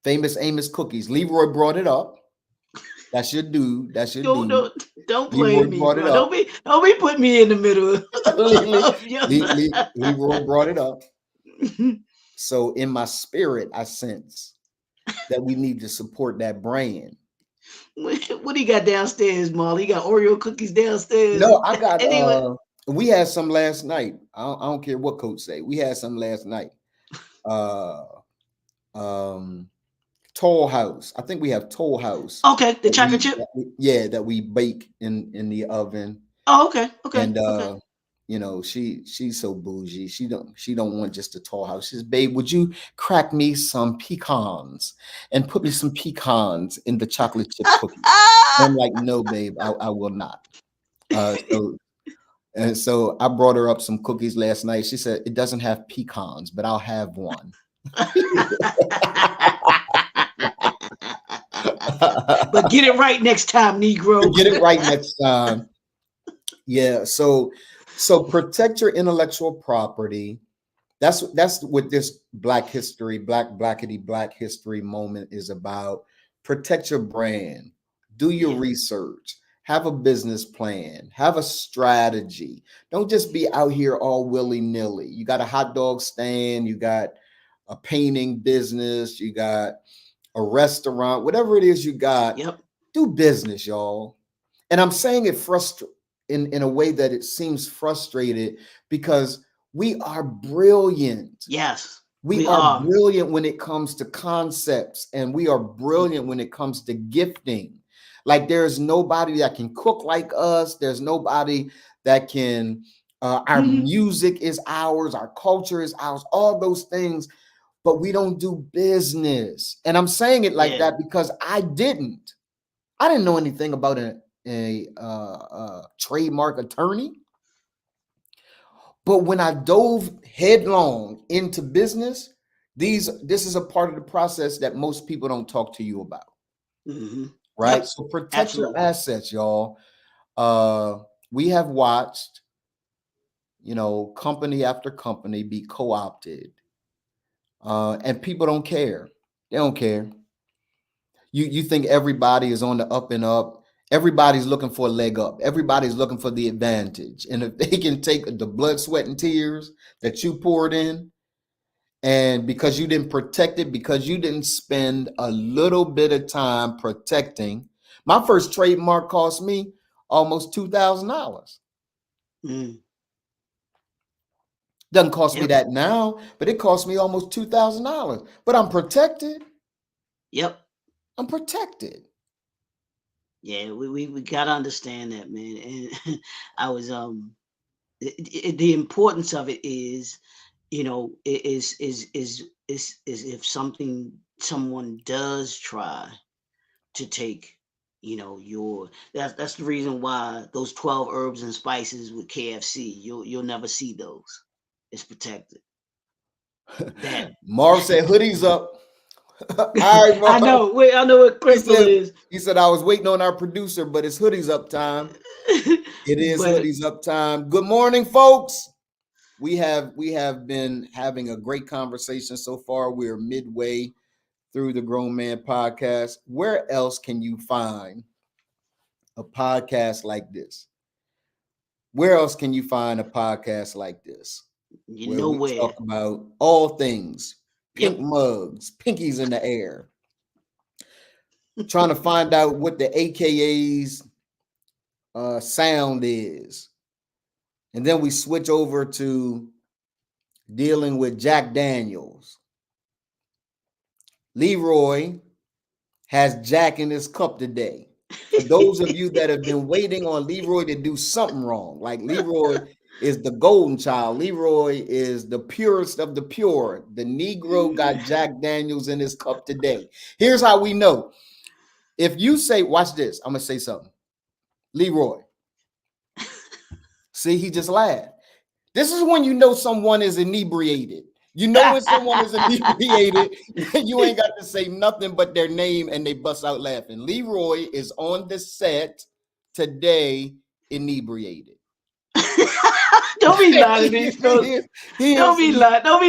Famous Amos cookies. Leroy brought it up. That's your dude. That's your dude. Don't Leroy blame me, brought it bro. up. Don't be putting me in the middle of your Leroy brought it up. So in my spirit, I sense that we need to support that brand. What do you got downstairs, Molly? You got Oreo cookies downstairs? No, I got anyway. We had some last night. I don't care what coach say. We had some last night. Toll House. I think we have Toll House. Okay, the chocolate chip. That we bake in the oven. Oh, okay. And okay. She's so bougie. She don't want just a Toll House. She says, "Babe, would you crack me some pecans and put me some pecans in the chocolate chip cookie?" I'm like, "No, babe, I will not." So I brought her up some cookies last night. She said, "It doesn't have pecans, but I'll have one." But get it right next time, Negro. Get it right next time. Yeah. So protect your intellectual property. That's what this Black History moment is about. Protect your brand. Do your research. Have a business plan. Have a strategy. Don't just be out here all willy-nilly. You got a hot dog stand. You got a painting business. You got a restaurant. Whatever it is you got, do business, y'all. And I'm saying it in a way that it seems frustrated because we are brilliant. Yes. We are brilliant when it comes to concepts, and we are brilliant when it comes to gifting. Like there's nobody that can cook like us. There's nobody that can, our music is ours. Our culture is ours, all those things, but we don't do business. And I'm saying it like that because I didn't know anything about a trademark attorney. But when I dove headlong into business, this is a part of the process that most people don't talk to you about. Right? So protect your assets, y'all. We have watched, company after company be co-opted, and people don't care. They don't care. You think everybody is on the up and up. Everybody's looking for a leg up. Everybody's looking for the advantage. And if they can take the blood, sweat, and tears that you poured in, and because you didn't protect it, because you didn't spend a little bit of time protecting. My first trademark cost me almost $2,000. Doesn't cost me that now, but it cost me almost $2,000. But I'm protected. Yep. I'm protected. Yeah, we gotta understand that, man. And I was the importance of it is, is if someone does try to take, that's the reason why those 12 herbs and spices with KFC, you'll never see those. It's protected. That Marv said hoodies up. All right, Marv. I know what Crystal is. He said I was waiting on our producer, but it's hoodies up time. It is hoodies up time. Good morning, folks. We have been having a great conversation so far. We're midway through the Grown Man Podcast. Where else can you find a podcast like this? Where else can you find a podcast like this? Nowhere. We talk about all things, pink mugs, pinkies in the air, trying to find out what the AKA's sound is. And then we switch over to dealing with Jack Daniels. Leroy has Jack in his cup today. For those of you that have been waiting on Leroy to do something wrong, like Leroy is the golden child. Leroy is the purest of the pure. The Negro got Jack Daniels in his cup today. Here's how we know. If you say, watch this, I'm going to say something. Leroy. See, he just laughed. This is when you know someone is inebriated. You know when someone is inebriated, you ain't got to say nothing but their name and they bust out laughing. Leroy is on the set today inebriated. Don't be lying to these folks. Don't be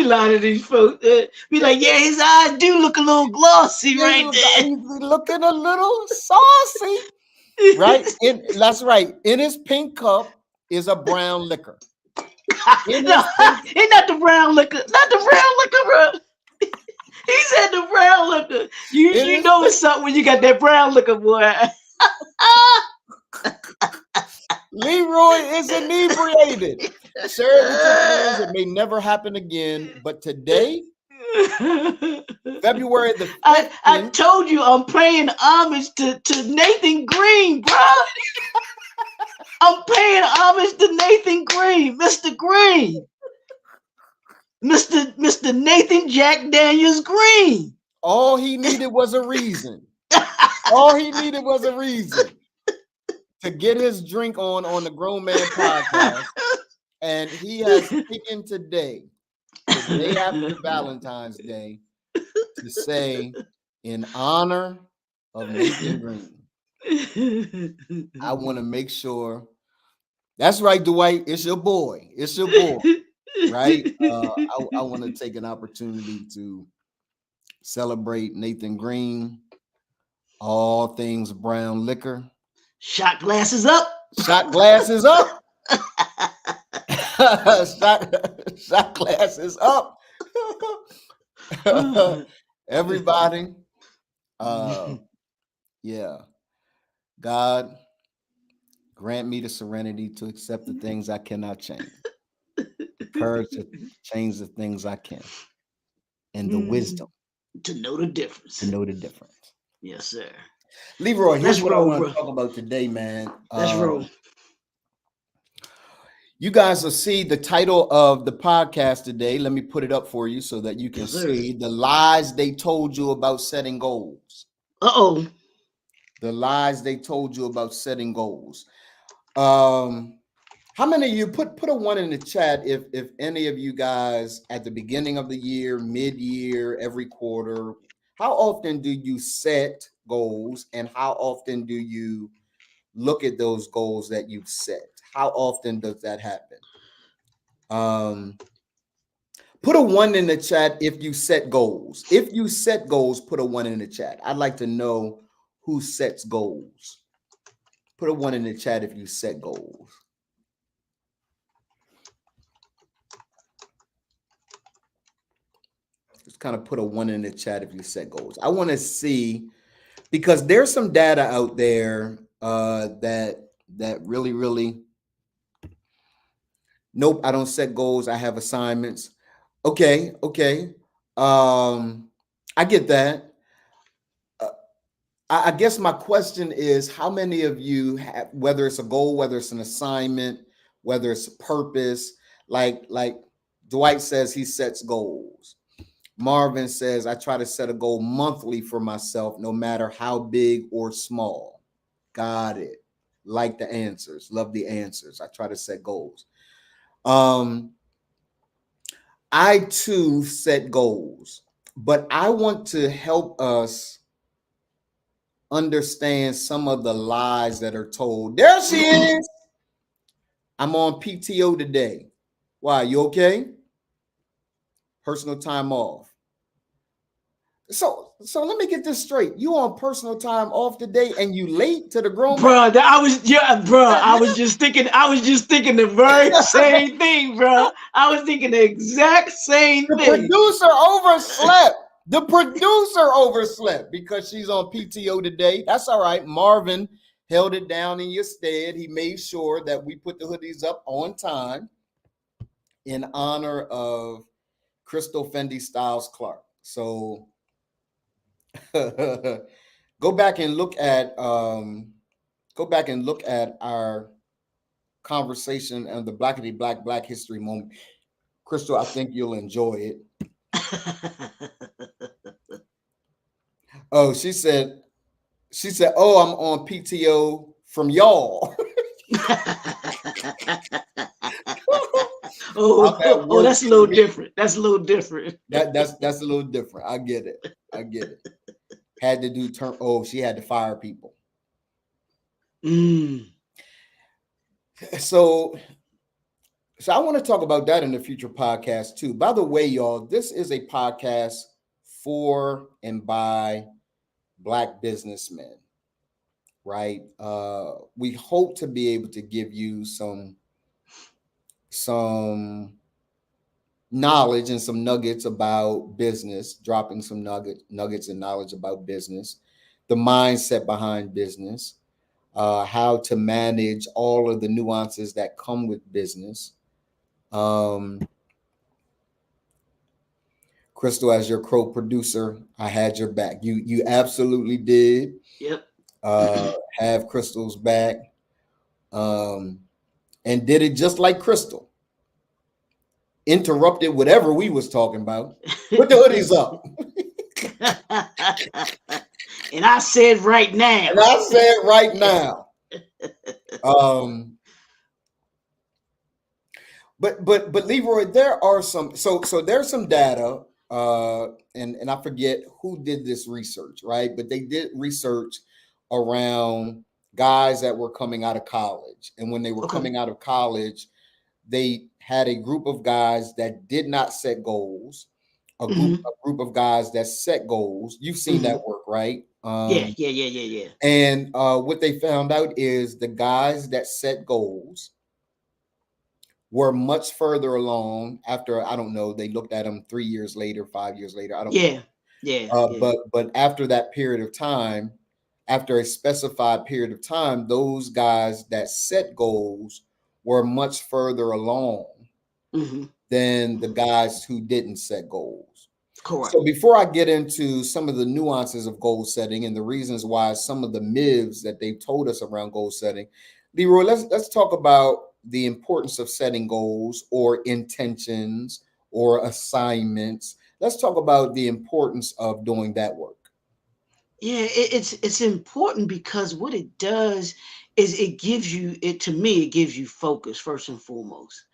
lying to these folks. Be like, yeah, his eyes do look a little glossy right there. He's looking a little saucy. Right? That's right. In his pink cup is a brown liquor. Ain't not the brown liquor. Not the brown liquor, bro. He said the brown liquor. You know it's something when you got that brown liquor, boy. Leroy is inebriated. Share it may never happen again. But today, February the 15th, I told you I'm paying homage to Nathan Green, bro. I'm paying homage to Nathan Green, Mr. Green. Mr. Nathan Jack Daniels Green. All he needed was a reason. All he needed was a reason to get his drink on the Grown Man Podcast. And he has taken today, the day after Valentine's Day, to say, in honor of Nathan Green, I want to make sure. That's right, Dwight. It's your boy. It's your boy. Right? I want to take an opportunity to celebrate Nathan Green. All things brown liquor. Shot glasses up. Shot glasses up. shot glasses up. Everybody. Yeah. God, grant me the serenity to accept the things I cannot change. The courage to change the things I can. And the wisdom. To know the difference. To know the difference. Yes, sir. Leroy, here's what I want to talk about today, man. Let's roll. You guys will see the title of the podcast today. Let me put it up for you so that you can see the lies they told you about setting goals. Uh-oh. The lies they told you about setting goals. How many of you put a 1 in the chat if any of you guys at the beginning of the year, mid-year, every quarter, how often do you set goals and how often do you look at those goals that you've set? How often does that happen? Um, Put a one in the chat if you set goals. If you set goals, put a one in the chat. I'd like to know who sets goals. Put a one in the chat if you set goals. Just kind of put a one in the chat if you set goals. I want to see, because there's some data out there that really, nope, I don't set goals. I have assignments. Okay. I get that. I guess my question is, how many of you have, whether it's a goal, whether it's an assignment, whether it's a purpose, like Dwight says he sets goals. Marvin says, I try to set a goal monthly for myself, no matter how big or small. Got it. Like the answers. Love the answers. I try to set goals. I too set goals, but I want to help us understand some of the lies that are told. There she is. I'm on PTO today. Why? You okay? Personal time off. So let me get this straight. You on personal time off today and you late to the grown man? Bro, I was just thinking the very same thing, bro. I was thinking the exact same The thing. producer overslept. The producer overslept because she's on PTO today. That's all right. Marvin held it down in your stead. He made sure that we put the hoodies up on time in honor of Crystal Fendi Styles Clark. So go back and look at our conversation on the Blackity Black History Moment. Crystal, I think you'll enjoy it. Oh, she said, oh, I'm on PTO from y'all. oh, that's a little different. That's a little different. That's a little different. I get it. Had to do turn. Oh, she had to fire people. So I want to talk about that in the future podcast too. By the way, y'all, this is a podcast for and by Black businessmen, right? We hope to be able to give you some knowledge and some nuggets about business, dropping some nuggets and knowledge about business, the mindset behind business, how to manage all of the nuances that come with business. Crystal, as your co-producer, I had your back. You absolutely did. Yep. Have Crystal's back. And did it just like Crystal. Interrupted whatever we was talking about. Put the hoodies up. And I said right now. But Leroy, there are some so there's some data, and I forget who did this research, right? But they did research around guys that were coming out of college, and when they were coming out of college, they had a group of guys that did not set goals, a group of guys that set goals. You've seen that work, right? Yeah. And what they found out is the guys that set goals were much further along after, I don't know, they looked at them 3 years later, 5 years later. I don't know. Yeah. But after that period of time, after a specified period of time, those guys that set goals were much further along than the guys who didn't set goals. Correct. So before I get into some of the nuances of goal setting and the reasons why some of the myths that they've told us around goal setting, Leroy, let's talk about the importance of setting goals or intentions or assignments. Let's talk about the importance of doing that work. Yeah, it's important because what it does is it gives you focus first and foremost.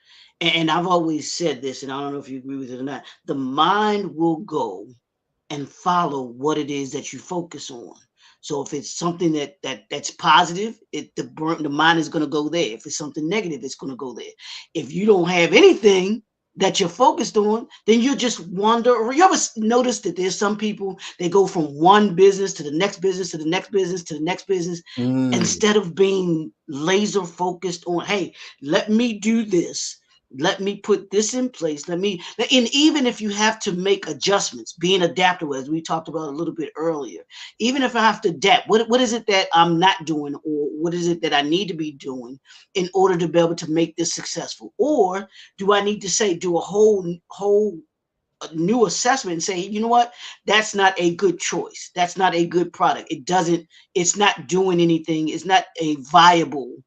And I've always said this, and I don't know if you agree with it or not. The mind will go and follow what it is that you focus on. So if it's something that's positive, the mind is going to go there. If it's something negative, it's going to go there. If you don't have anything that you're focused on, then you just wander. Or you ever notice that there's some people, they go from one business to the next business to the next business to the next business, instead of being laser focused on, hey, let me do this, let me put this in place, and even if you have to make adjustments, being adaptable, as we talked about a little bit earlier, even if I have to adapt, what is it that I'm not doing, or what is it that I need to be doing in order to be able to make this successful? Or do I need to do a whole new assessment and say, you know what, that's not a good choice, that's not a good product, it's not doing anything, it's not a viable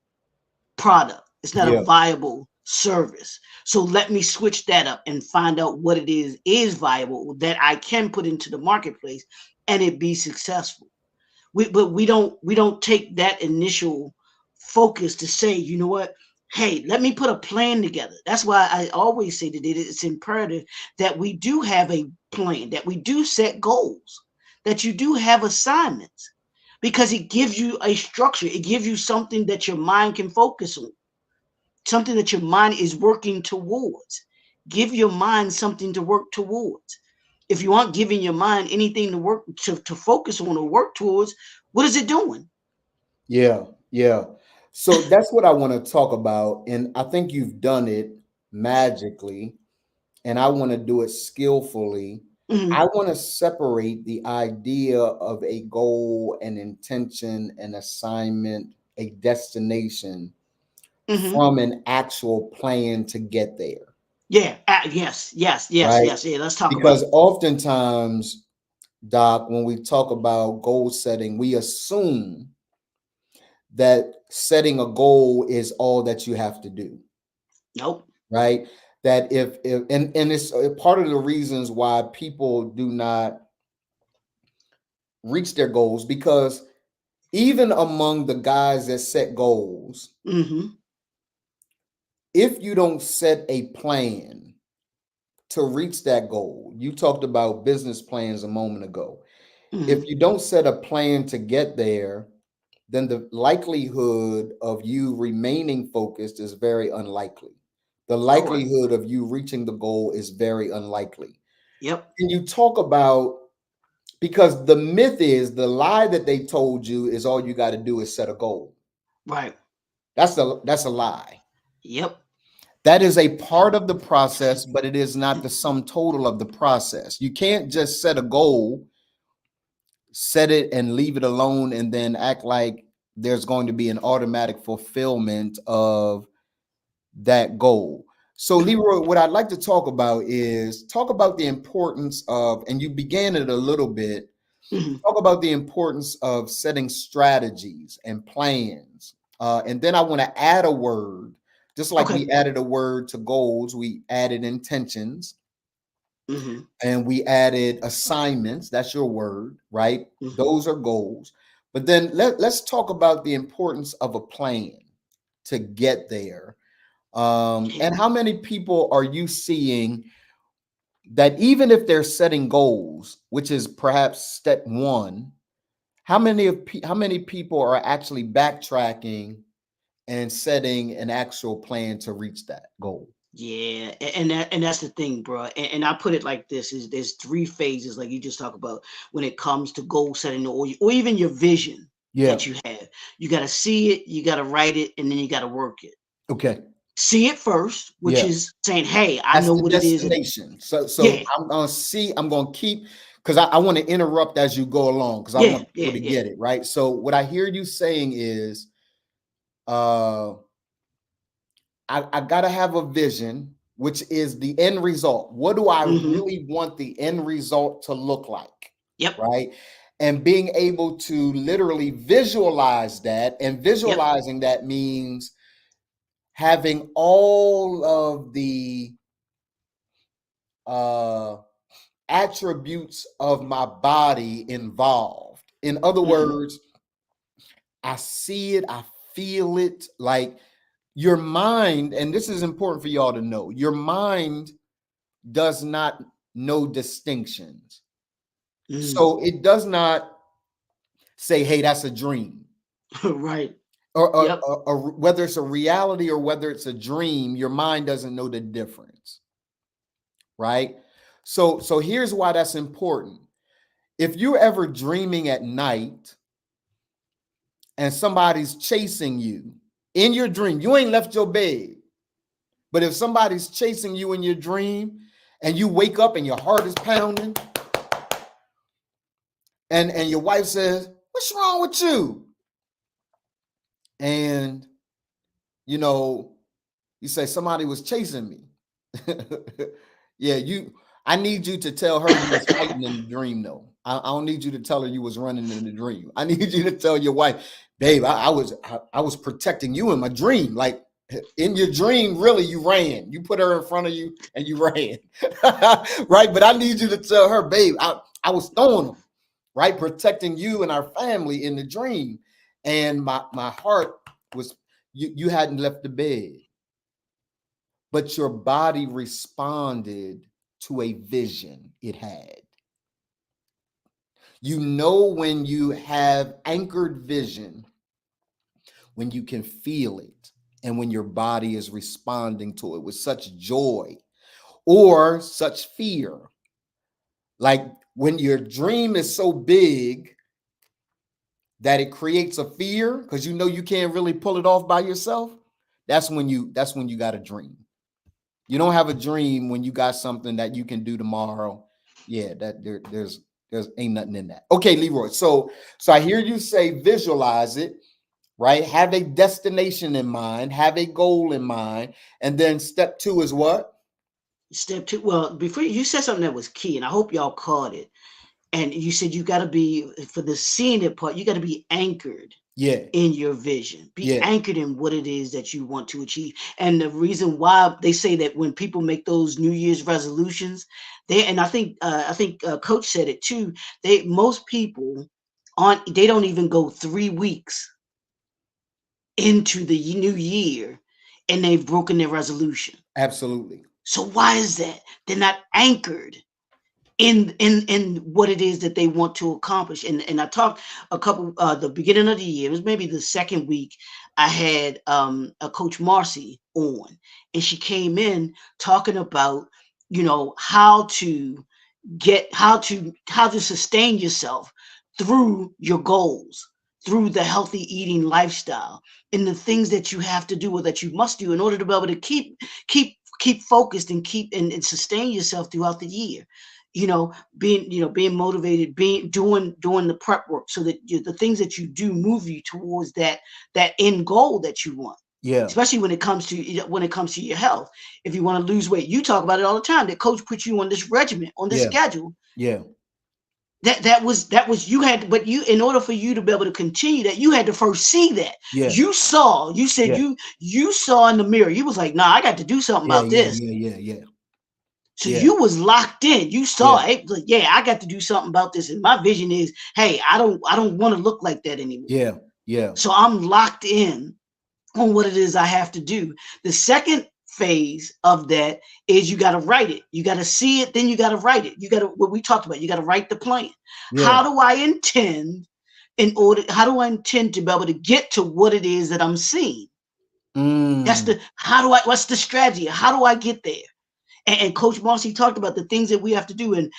product, it's not a Yeah. viable service. So let me switch that up and find out what it is viable, that I can put into the marketplace and it be successful. But we don't take that initial focus to say, you know what, hey, let me put a plan together. That's why I always say that it's imperative that we do have a plan, that we do set goals, that you do have assignments, because it gives you a structure, it gives you something that your mind can focus on, something that your mind is working towards. Give your mind something to work towards. If you aren't giving your mind anything to focus on or work towards, what is it doing? Yeah, yeah. So that's what I want to talk about. And I think you've done it magically, and I want to do it skillfully. Hmm. I want to separate the idea of a goal, an intention, an assignment, a destination Hmm. from an actual plan to get there, Yeah. Yes. Yes. Yes. right? Yes. Yeah. Let's talk about Because it. oftentimes, Doc, when we talk about goal setting, we assume that setting a goal is all that you have to do, Nope. right? That if and it's part of the reasons why people do not reach their goals, because even among the guys that set goals, Hmm. if you don't set a plan to reach that goal, you talked about business plans a moment ago. If Hmm. you don't set a plan to get there, then the likelihood of you remaining focused is very unlikely. The All right. likelihood of you reaching the goal is very unlikely. Yep. And you talk about, because the myth is, the lie that they told you is all you got to do is set a goal. Right. That's a lie. Yep. That is a part of the process, but it is not the sum total of the process. You can't just set a goal, set it and leave it alone, and then act like there's going to be an automatic fulfillment of that goal. So, Leroy, what I'd like to talk about is talk about the importance of, and you began it a little bit, Hmm. talk about the importance of setting strategies and plans. And then I want to add a word, just like Okay. we added a word to goals, we added intentions Hmm. and we added assignments. That's your word, right? Hmm. Those are goals. But then let's talk about the importance of a plan to get there. Yeah. And how many people are you seeing that even if they're setting goals, which is perhaps step one, how many people are actually backtracking and setting an actual plan to reach that goal? Yeah, and that's the thing, bro. And I put it like this: is there's three phases, like you just talk about, when it comes to goal setting, or even your vision Yeah. that you have. You got to see it, you got to write it, and then you got to work it. Okay. See it first, which Yeah. is saying, "Hey, I That's know the what it is." destination. So Yeah, I'm gonna keep, because I want to interrupt as you go along, because I yeah, want people yeah, to yeah. get it, right? So what I hear you saying is uh I gotta have a vision, which is the end result. What do I Hmm. really want the end result to look like? Yep, Right. And being able to literally visualize that, and yep. visualizing that means having all of the uh attributes of my body involved. In other Hmm. words, I see it, I feel it. Like your mind, and this is important for y'all to know, your mind does not know distinctions. Mm. So it does not say, hey, that's a dream. Right. Or, Yep. whether it's a reality or whether it's a dream, your mind doesn't know the difference, right? So here's why that's important. If you're ever dreaming at night and somebody's chasing you in your dream, you ain't left your bed, but if somebody's chasing you in your dream and you wake up and your heart is pounding, and your wife says, what's wrong with you? And you say, somebody was chasing me. Yeah, I need you to tell her you was fighting in the dream, though. I don't need you to tell her you was running in the dream. I need you to tell your wife, babe, I was protecting you in my dream. Like, in your dream, really, you ran. You put her in front of you and you ran. Right? But I need you to tell her, babe, I was throwing them, right? Protecting you and our family in the dream. And my heart was, you hadn't left the bed, but your body responded to a vision it had. You know, when you have anchored vision, when you can feel it, and when your body is responding to it with such joy or such fear. Like when your dream is so big that it creates a fear because you know you can't really pull it off by yourself. That's when you got a dream. You don't have a dream when you got something that you can do tomorrow. Yeah, that there's ain't nothing in that. Okay, Leroy. So I hear you say visualize it, right? Have a destination in mind, have a goal in mind, and then step 2 is what? Step two. Well, before you said something that was key, and I hope y'all caught it. And you said you got to be, for the seeing it part, you got to be anchored Yeah, in your vision. Be yeah, anchored in what it is that you want to achieve. And the reason why they say that when people make those New Year's resolutions, and I think Coach said it too. Most people they don't even go 3 weeks into the new year, and they've broken their resolution. absolutely. So why is that? They're not anchored in what it is that they want to accomplish. And I talked a couple the beginning of the year, it was maybe the second week. I had a Coach Marcy on, and she came in talking about how to sustain yourself through your goals, through the healthy eating lifestyle, and the things that you have to do or that you must do in order to be able to keep focused and and sustain yourself throughout the year. Being motivated, doing the prep work, so that the things that you do move you towards that end goal that you want. Yeah, Especially when it comes to your health. If you want to lose weight, you talk about it all the time. That coach put you on this regimen, on this yeah, schedule. yeah, That was you had, but you, in order for you to be able to continue that, you had to first see that. yeah, You said yeah, you saw in the mirror. You was like, nah, I got to do something yeah, about yeah, this. yeah, yeah, yeah, So yeah, you was locked in. You yeah, saw it. Like, yeah, I got to do something about this. And my vision is, hey, I don't want to look like that anymore. yeah, yeah, So I'm locked in on what it is I have to do. The second phase of that is you got to write it. You got to see it, then you got to write it. You got to, what we talked about, you got to write the plan. yeah. How do I intend to be able to get to what it is that I'm seeing? Mm, What's the strategy? How do I get there? And Coach Marcy talked about the things that we have to do in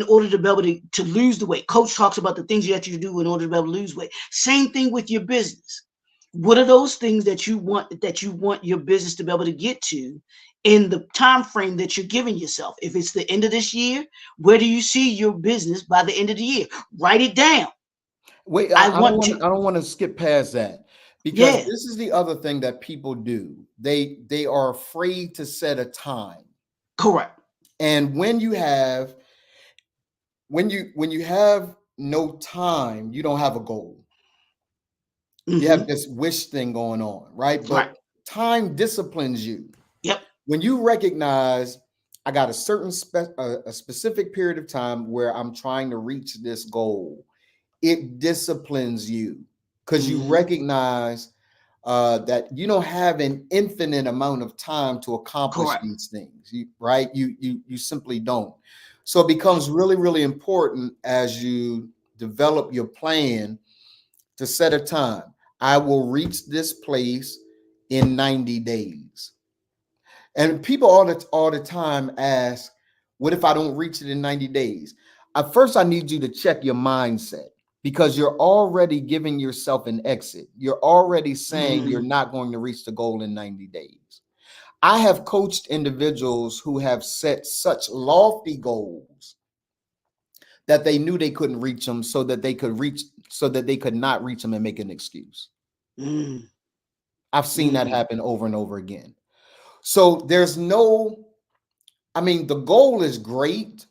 order to be able to lose the weight. Coach talks about the things you have to do in order to be able to lose weight. Same thing with your business. What are those things that you want your business to be able to get to in the time frame that you're giving yourself? If it's the end of this year, where do you see your business by the end of the year? Write it down. wait, I I don't want want to. I don't want to skip past that because Yeah, this is the other thing that people do. They are afraid to set a time. correct. And when you have no time, you don't have a goal. You have Hmm. this wish thing going on, right? Right. But time disciplines you. Yep. When you recognize I got a certain a specific period of time where I'm trying to reach this goal, it disciplines you because you Hmm. recognize that you don't have an infinite amount of time to accomplish Correct. these things, right? You simply don't. So it becomes really, really important as you develop your plan to set a time. I will reach this place in 90 days. And people all the time ask, what if I don't reach it in 90 days? At first, I need you to check your mindset because you're already giving yourself an exit. You're already saying you're not going to reach the goal in 90 days. I have coached individuals who have set such lofty goals that they knew they couldn't reach them so that they could not reach them and make an excuse. I've seen that happen over and over again. So there's no, I mean, the goal is great.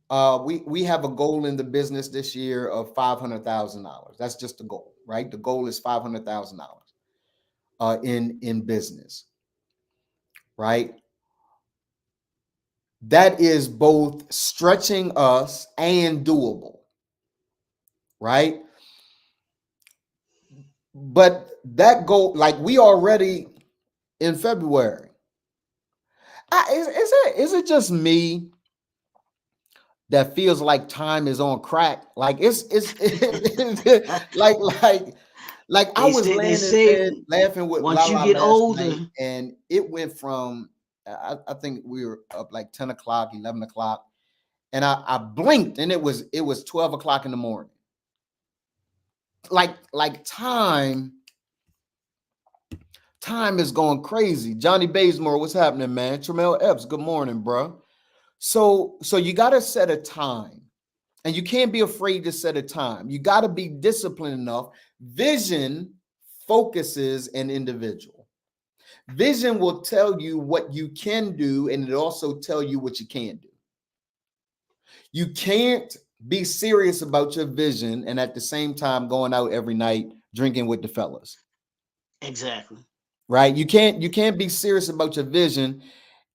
We have a goal in the business this year of $500,000. That's just the goal, right? The goal is $500,000 in business, right? That is both stretching us and doable, right? But that goal, like we already in February. Is it just me that feels like time is on crack? Like it's like I was laying in bed laughing with once Lala you get last older, night, and it went from I think we were up like 10 o'clock, 11 o'clock, and I blinked and it was 12 o'clock in the morning. Like time is going crazy. Johnny Bazemore, what's happening, man? Tramel Epps, good morning, bro. So you got to set a time, and you can't be afraid to set a time. You got to be disciplined enough. Vision focuses an individual. Vision will tell you what you can do, and it also tell you what you can't do. You can't be serious about your vision and at the same time going out every night drinking with the fellas. Exactly. Right? You can't be serious about your vision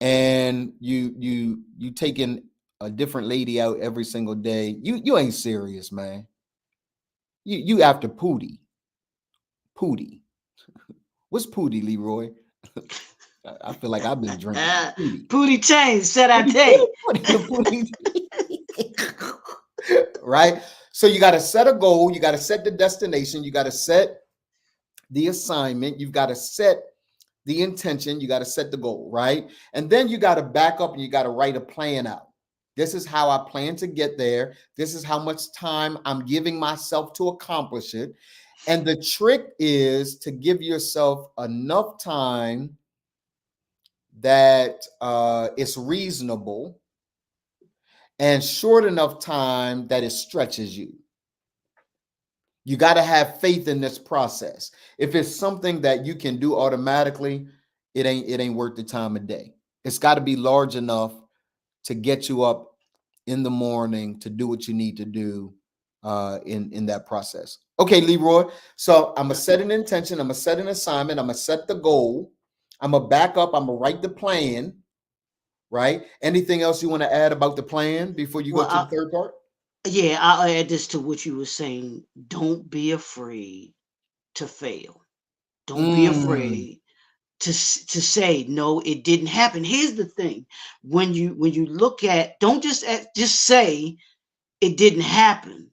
and you taking a different lady out every single day. You ain't serious, man. You after Pootie. What's Pootie, Leroy? I feel like I've been drinking. Pootie Chain, said I take. Right? So you got to set a goal, you got to set the destination, you got to set the assignment, you've got to set the intention, you got to set the goal, right? And then you got to back up and you got to write a plan out. This is how I plan to get there. This is how much time I'm giving myself to accomplish it. And the trick is to give yourself enough time that it's reasonable and short enough time that it stretches you. You got to have faith in this process. If it's something that you can do automatically, it ain't worth the time of day. It's got to be large enough to get you up in the morning to do what you need to do in that process. Okay, Leroy. So I'm gonna set an intention. I'm gonna set an assignment. I'm gonna set the goal. I'm gonna back up. I'm gonna write the plan. Right? Anything else you want to add about the plan before you go to the third part? Yeah, I'll add this to what you were saying. Don't be afraid to fail. Don't be afraid to say no, it didn't happen. Here's the thing: when you look at, don't just say it didn't happen.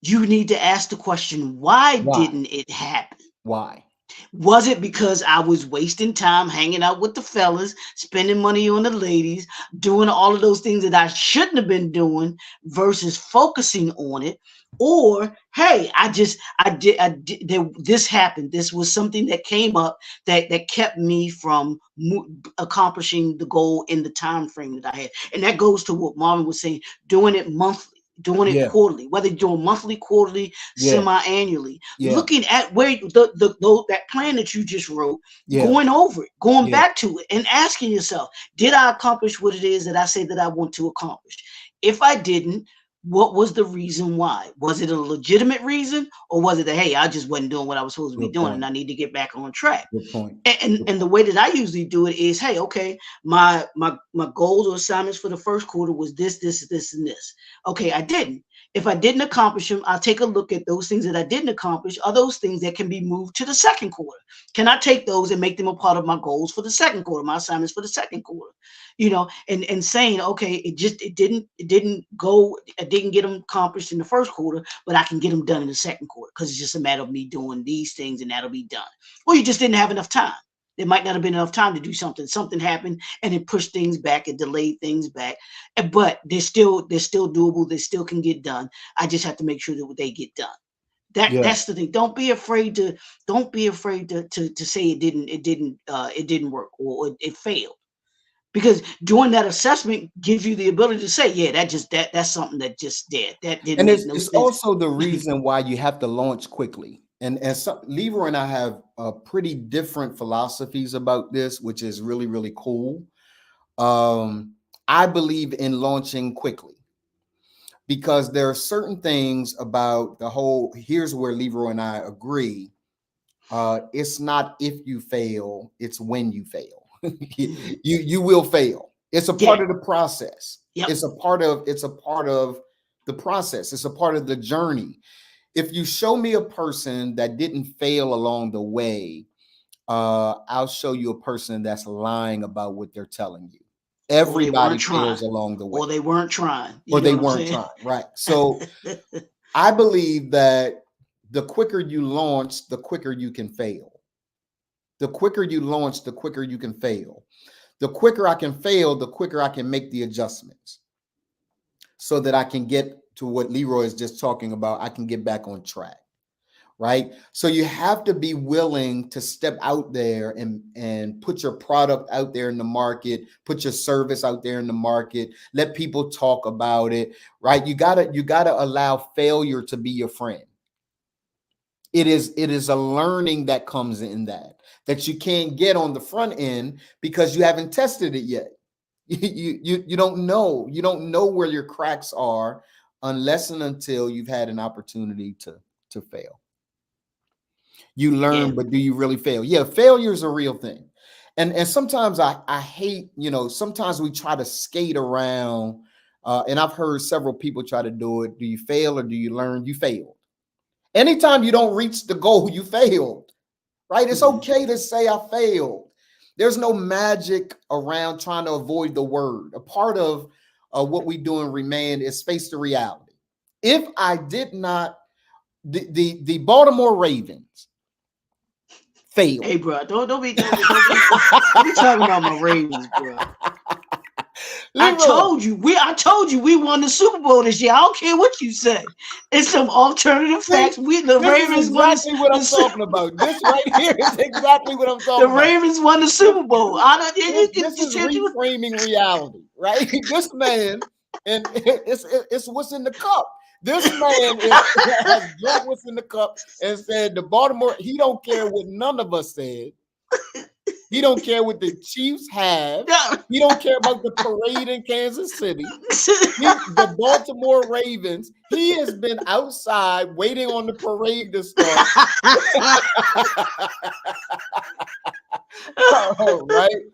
You need to ask the question, why didn't it happen? Why? Was it because I was wasting time hanging out with the fellas, spending money on the ladies, doing all of those things that I shouldn't have been doing versus focusing on it? Or, hey, this happened. This was something that came up that kept me from accomplishing the goal in the time frame that I had. And that goes to what Marvin was saying, doing it monthly. Doing it quarterly, whether you're doing monthly, quarterly, semi-annually, looking at where that plan that you just wrote, going over it, going back to it, and asking yourself, did I accomplish what it is that I say that I want to accomplish? If I didn't, what was the reason why? Was it a legitimate reason, or was it that, hey, I just wasn't doing what I was supposed to be doing and I need to get back on track? Good point. And the way that I usually do it is, hey, okay, my goals or assignments for the first quarter was this, and this. Okay, I didn't. If I didn't accomplish them, I'll take a look at those things that I didn't accomplish. Are those things that can be moved to the second quarter? Can I take those and make them a part of my goals for the second quarter, my assignments for the second quarter? And saying, okay, it didn't get them accomplished in the first quarter, but I can get them done in the second quarter because it's just a matter of me doing these things and that'll be done. Or you just didn't have enough time. There might not have been enough time to do something. Something happened and it pushed things back, it delayed things back. But they're still doable. They still can get done. I just have to make sure that they get done. Yeah. That's the thing. Don't be afraid to say it didn't work or it failed. Because doing that assessment gives you the ability to say, yeah, that's something that just did. That didn't And make no it's sense. also the reason why you have to launch quickly. And Leroy and I have pretty different philosophies about this, which is really, really cool. I believe in launching quickly because there are certain things about the whole, here's where Leroy and I agree. It's not if you fail, it's when you fail. you will fail. It's a part of the process. Yep. It's a part of the process. It's a part of the journey. If you show me a person that didn't fail along the way, I'll show you a person that's lying about what they're telling you. Everybody fails along the way. Or they weren't trying. Or they weren't trying, right? So I believe that the quicker you launch, the quicker you can fail. The quicker you launch, the quicker you can fail. The quicker I can fail, the quicker I can make the adjustments so that I can get to what Leroy is just talking about. I can get back on track, right? So you have to be willing to step out there and put your product out there in the market, put your service out there in the market, let people talk about it, right? You gotta allow failure to be your friend. It is a learning that comes in that you can't get on the front end because you haven't tested it yet. You don't know where your cracks are unless and until you've had an opportunity to fail. You learn, but do you really fail? Yeah, failure is a real thing. And sometimes I hate, sometimes we try to skate around, and I've heard several people try to do it. Do you fail or do you learn? You failed. Anytime you don't reach the goal, you failed, right? It's okay to say I failed. There's no magic around trying to avoid the word. A part of what we do in Remain is face the reality. If I did not, the Baltimore Ravens failed. Hey, bro, don't be talking about my Ravens, bro. I told you we won the Super Bowl this year. I don't care what you say. It's some alternative facts. The Ravens won. Exactly what I'm talking about. This right here is exactly what I'm talking about. The Ravens won the Super Bowl. This is reframing reality, right? This man, and it's what's in the cup. This man has drunk what's in the cup and said the Baltimore. He don't care what none of us said. He don't care what the Chiefs have. He don't care about the parade in Kansas City. The Baltimore Ravens. He has been outside waiting on the parade to start. Right?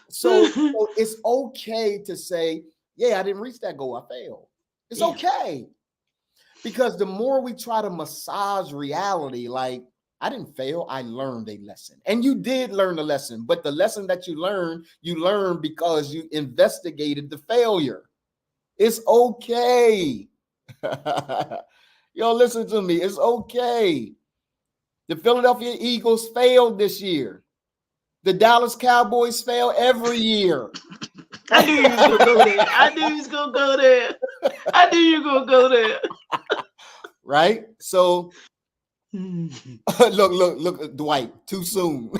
So it's okay to say, yeah, I didn't reach that goal. I failed. It's okay. Because the more we try to massage reality, like, I didn't fail. I learned a lesson. And you did learn a lesson. But the lesson that you learned because you investigated the failure. It's okay. Yo, listen to me. It's okay. The Philadelphia Eagles failed this year. The Dallas Cowboys fail every year. I knew you was going to go there. I knew you was going to go there. I knew you were going to go there. Right? So, look, Dwight, too soon.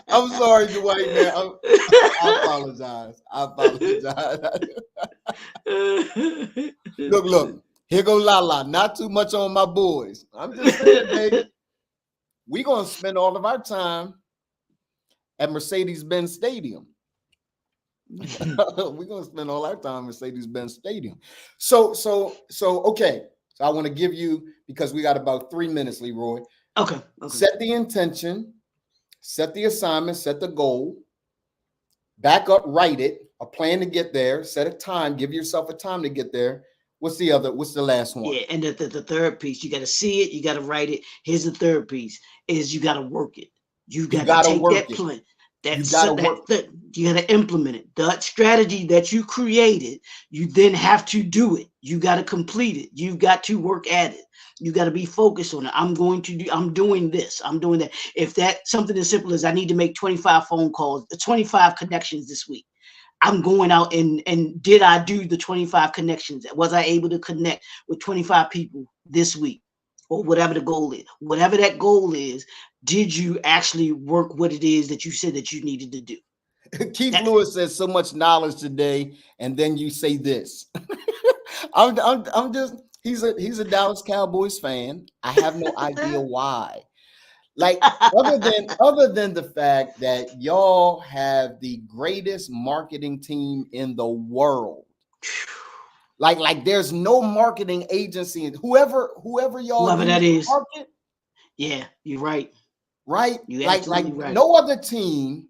I'm sorry, Dwight, man. I apologize. Look, here go Lala. Not too much on my boys. I'm just saying, baby, we're going to spend all of our time at Mercedes-Benz Stadium. We're going to spend all our time at Mercedes-Benz Stadium. So okay. So I want to give you, because we got about 3 minutes, Leroy. Okay. Set the intention, set the assignment, set the goal. back up, write it, a plan to get there, set a time, give yourself a time to get there. What's the last one? Yeah, and the third piece, you got to see it, you got to write it. Here's the third piece: is you got to work it. You got to take that plan. You got to implement it. That strategy that you created, you then have to do it. You got to complete it. You've got to work at it. You got to be focused on it. I'm doing this. I'm doing that. If that something as simple as I need to make 25 phone calls, 25 connections this week. I'm going out and did I do the 25 connections? Was I able to connect with 25 people this week? Or whatever the goal is. Whatever that goal is, did you actually work what it is that you said that you needed to do? Keith Lewis says so much knowledge today, and then you say this. I'm just he's a Dallas Cowboys fan. I have no idea why. Like other than the fact that y'all have the greatest marketing team in the world. Like there's no marketing agency, whoever that is. Market, yeah, you're right. Right? You're like right. No other team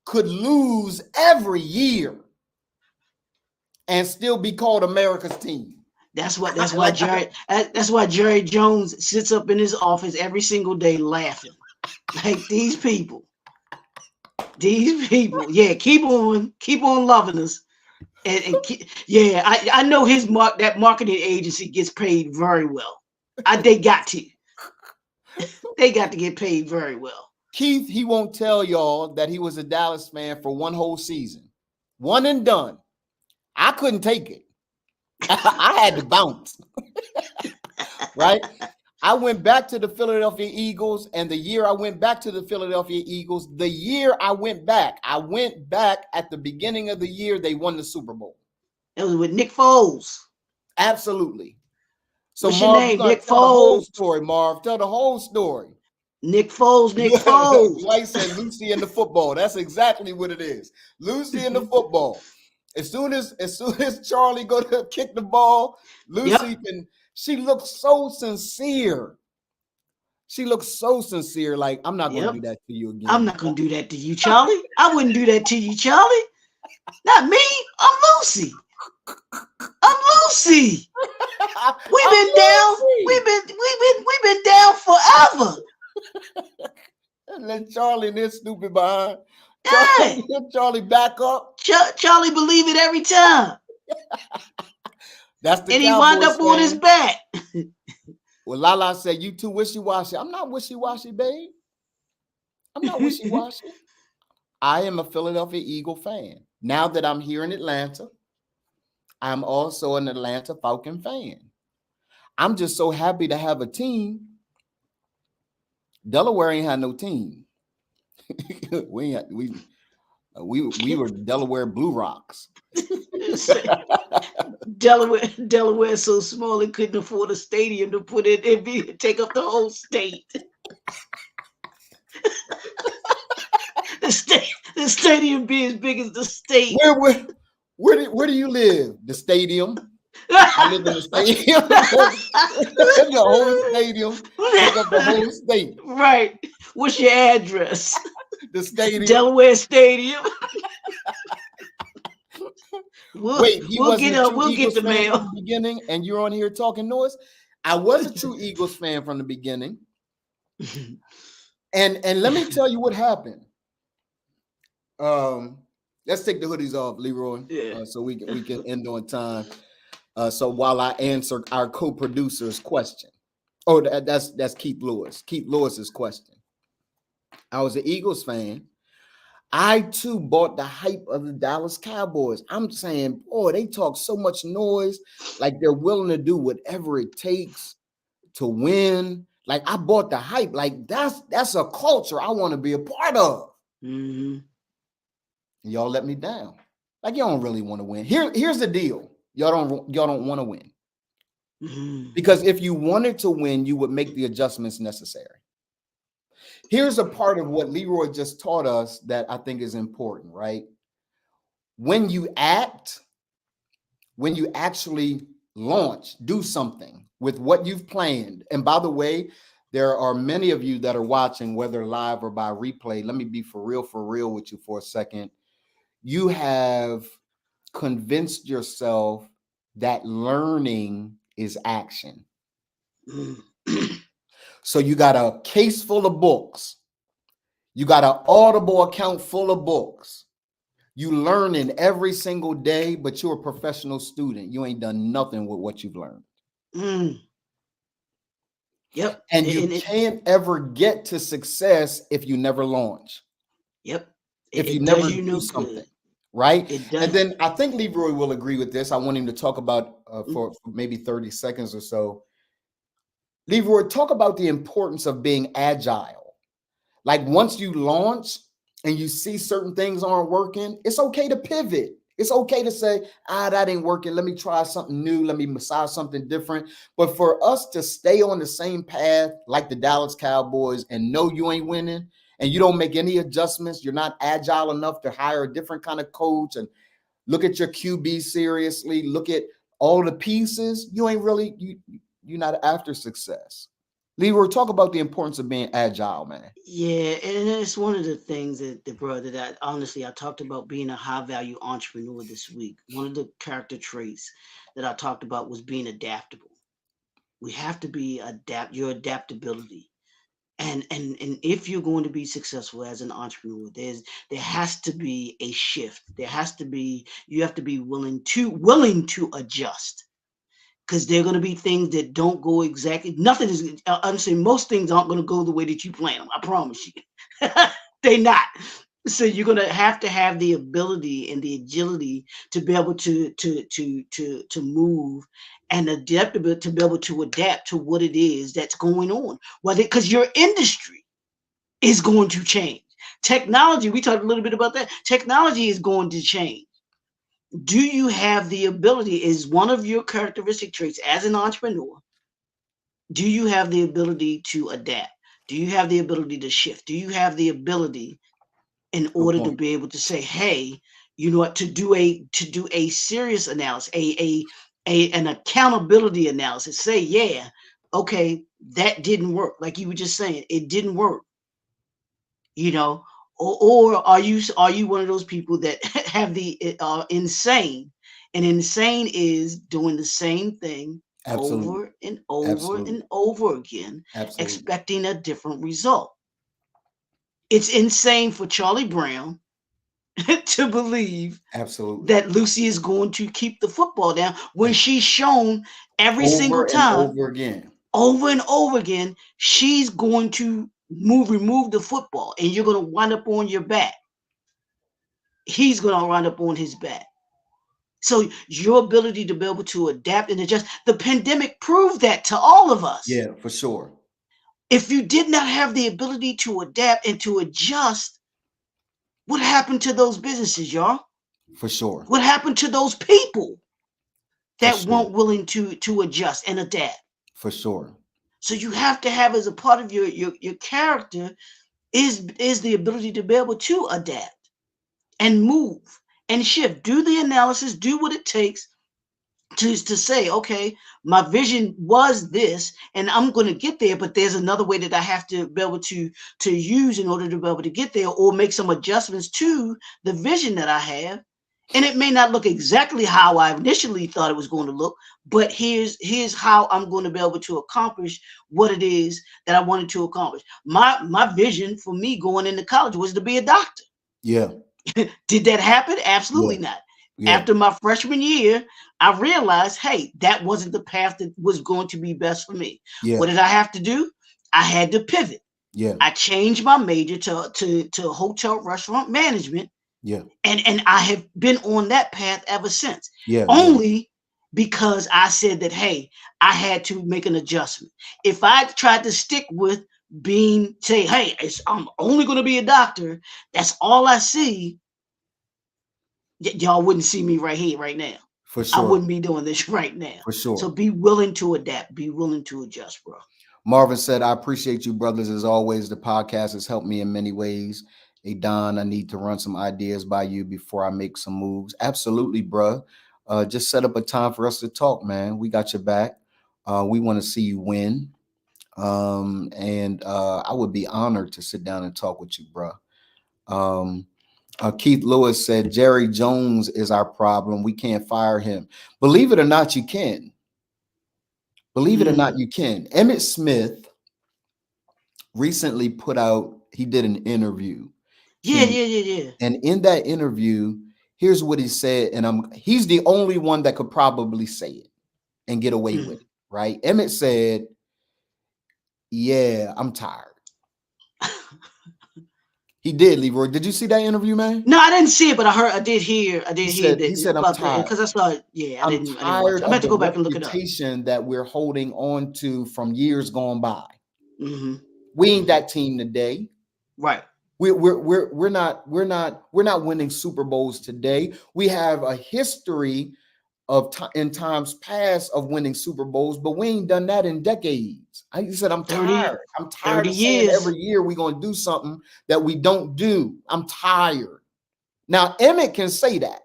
could lose every year and still be called America's team. That's why Jerry Jones sits up in his office every single day laughing. Like these people. Yeah, keep on loving us. Yeah, I know that marketing agency gets paid very well. They got to get paid very well. Keith, he won't tell y'all that he was a Dallas fan for one whole season, one and done. I couldn't take it. I had to bounce. Right? I went back to the Philadelphia Eagles, and the year I went back to the Philadelphia Eagles, I went back at the beginning of the year they won the Super Bowl. It was with Nick Foles. Absolutely. So what's Marv, your name? Nick Foles. The whole story, Marv. Tell the whole story. Nick Foles. Like I said, Lucy in the football. That's exactly what it is. Lucy in the football. As soon as Charlie go to kick the ball, Lucy she looks so sincere. She looks so sincere. Like, I'm not going to do that to you again. I'm not going to do that to you, Charlie. I wouldn't do that to you, Charlie. Not me. I'm Lucy. We've been down. We've been down forever. And then Charlie and his stupid behind. Hey. Charlie back up. Charlie believe it every time. That's the and he wound up on his back. Well, Lala said, "You too wishy-washy." I'm not wishy-washy, babe. I'm not wishy-washy. I am a Philadelphia Eagle fan. Now that I'm here in Atlanta, I'm also an Atlanta Falcon fan. I'm just so happy to have a team. Delaware ain't had no team. we were Delaware Blue Rocks. Delaware is so small it couldn't afford a stadium to put it and take up the whole state. The stadium be as big as the state. Where do you live? The stadium. I live in the stadium. The whole stadium. Take up the whole state. Right. What's your address? The stadium. Delaware Stadium. We'll get the mail from the beginning, and you're on here talking noise. I was a true Eagles fan from the beginning, and let me tell you what happened. Let's take the hoodies off, Leroy, so we can end on time. So while I answer our co-producer's question, that's Keith Lewis. Keith Lewis's question. I was an Eagles fan. I too bought the hype of the Dallas Cowboys. I'm saying, boy, they talk so much noise, like they're willing to do whatever it takes to win. Like, I bought the hype. Like, that's a culture I want to be a part of. Mm-hmm. Y'all let me down. Like, y'all don't really want to win. Here's the deal. Y'all don't want to win. Mm-hmm. Because if you wanted to win, you would make the adjustments necessary. Here's a part of what Leroy just taught us that I think is important, right? When you actually launch, do something with what you've planned. And by the way, there are many of you that are watching, whether live or by replay. Let me be for real with you for a second. you have convinced yourself that learning is action. Mm. So you got a case full of books. You got an Audible account full of books. You learning every single day, but you're a professional student. You ain't done nothing with what you've learned. Mm. Yep. And you And it, can't ever get to success if you never launch, yep. if you It never does you do no something, good. right? It And does. then I think Leroy will agree with this. I want him to talk about Mm. for maybe 30 seconds or so. Leroy, talk about the importance of being agile. Like once you launch and you see certain things aren't working, it's okay to pivot. It's okay to say, that ain't working. Let me try something new. Let me massage something different. But for us to stay on the same path like the Dallas Cowboys and know you ain't winning and you don't make any adjustments, you're not agile enough to hire a different kind of coach and look at your QB seriously, look at all the pieces, you ain't really, you're not after success. Leroy, talk about the importance of being agile, man. Yeah, and it's one of the things that the brother that honestly I talked about being a high value entrepreneur this week. One of the character traits that I talked about was being adaptable. We have to be your adaptability. And if you're going to be successful as an entrepreneur, there has to be a shift. There has to be you have to be willing to adjust because there are going to be things that don't go exactly. Nothing is. I'm saying most things aren't going to go the way that you plan them. I promise you, they're not. So you're going to have the ability and the agility to be able to move and adaptable to be able to adapt to what it is that's going on. Whether because your industry is going to change. Technology. We talked a little bit about that. Technology is going to change. Do you have the ability? Is one of your characteristic traits as an entrepreneur? Do you have the ability to adapt? Do you have the ability to shift? Do you have the ability in Good order to point. be able to say, hey, you know what, to do a serious analysis, an accountability analysis, say, yeah, okay, that didn't work. Like you were just saying, it didn't work, you know, or are you one of those people that have the insane, and insane is doing the same thing Absolutely. over and over Absolutely. and over again, Absolutely. expecting a different result. It's insane for Charlie Brown to believe Absolutely. that Lucy is going to keep the football down when she's shown every single Over and time, over again. over and over again, she's going to remove the football, and you're going to wind up on your back. He's going to wind up on his back. So your ability to be able to adapt and adjust, the pandemic proved that to all of us. Yeah, for sure. If you did not have the ability to adapt and to adjust, what happened to those businesses, y'all? For sure. What happened to those people For that sure. weren't willing to adjust and adapt? For sure. So you have to have as a part of your character is the ability to be able to adapt and move and shift. Do the analysis, do what it takes to say, okay, my vision was this, and I'm going to get there, but there's another way that I have to be able to use in order to be able to get there, or make some adjustments to the vision that I have. And it may not look exactly how I initially thought it was going to look, but here's how I'm going to be able to accomplish what it is that I wanted to accomplish. My vision for me going into college was to be a doctor. Yeah. Did that happen? Absolutely Yeah. not. Yeah. After my freshman year, I realized, hey, that wasn't the path that was going to be best for me. Yeah. What did I have to do? I had to pivot. Yeah. I changed my major to hotel restaurant management, Yeah. and I have been on that path ever since. Yeah. Yeah. Only because I said that, hey, I had to make an adjustment. If I tried to stick with say, hey, I'm only going to be a doctor, that's all I see, y'all wouldn't see me right here, right now. For I sure. wouldn't be doing this right now. For So sure. be willing to adapt, be willing to adjust, bro. Marvin said, I appreciate you, brothers, as always. The podcast has helped me in many ways. Hey, Don, I need to run some ideas by you before I make some moves. Absolutely, bro. Just set up a time for us to talk, man. We got your back. We want to see you win. And I would be honored to sit down and talk with you, bro. Um, Keith Lewis said, Jerry Jones is our problem. We can't fire him. Believe it or not, you can. Believe it or not, you can. Emmitt Smith recently he did an interview. Yeah. And in that interview, here's what he said. And he's the only one that could probably say it and get away with it, right? Emmitt said, yeah, I'm tired. He did, Leroy. Did you see that interview, man? No, I didn't see it, but I did hear He said, I'm tired. Because I saw it. Yeah, I'm tired I meant to of go the back and look it up. reputation that we're holding on to from years gone by. We ain't that team today. Right. We're not winning Super Bowls today. We have a history in times past of winning Super Bowls, but we ain't done that in decades. I said, I'm tired. I'm tired of saying every year we're going to do something that we don't do. I'm tired. Now, Emmitt can say that.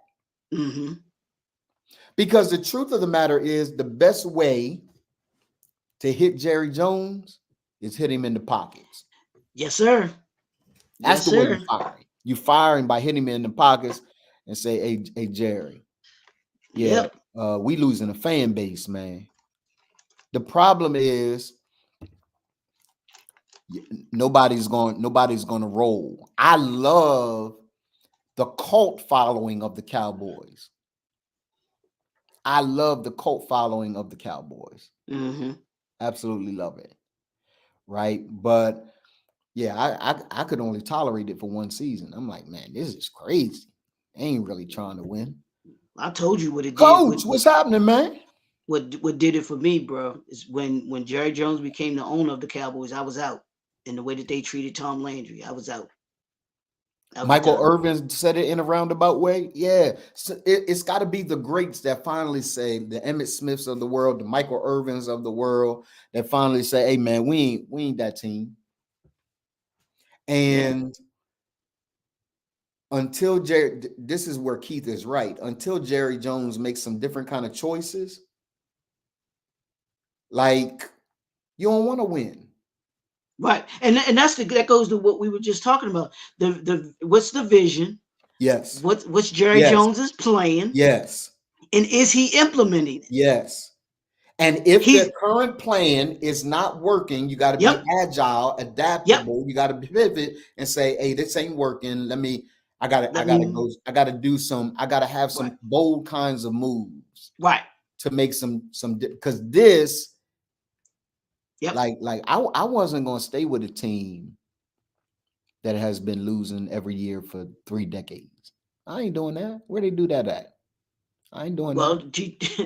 Because the truth of the matter is the best way to hit Jerry Jones is hit him in the pockets. Yes, sir. That's the way you fire him. You fire him by hitting him in the pockets and say, hey, Jerry. Yeah, we losing a fan base, man. The problem is nobody's going to roll. I love the cult following of the Cowboys. Absolutely love it. Right. But yeah, I could only tolerate it for one season. I'm like, man, this is crazy. They ain't really trying to win. I told you what it did. Coach, what's happening, man? What did it for me, bro, is when Jerry Jones became the owner of the Cowboys, I was out. And the way that they treated Tom Landry, I was out. Michael Irvin said it in a roundabout way. Yeah. So it's got to be the greats that finally say, the Emmitt Smiths of the world, the Michael Irvins of the world, that finally say, hey, man, we ain't that team. And until this is where Keith is right. Until Jerry Jones makes some different kind of choices, like, you don't want to win. Right. And that goes to what we were just talking about. What's the vision? Yes. What's Jerry Jones's plan? Yes. And is he implementing it? Yes. And if the current plan is not working, you got to be agile, adaptable. You got to pivot and say, hey, this ain't working. I gotta have some bold kinds of moves. Right. To make some because this like I wasn't gonna stay with a team that has been losing every year for 3 decades. I ain't doing that. Where they do that at? I ain't doing that. Well,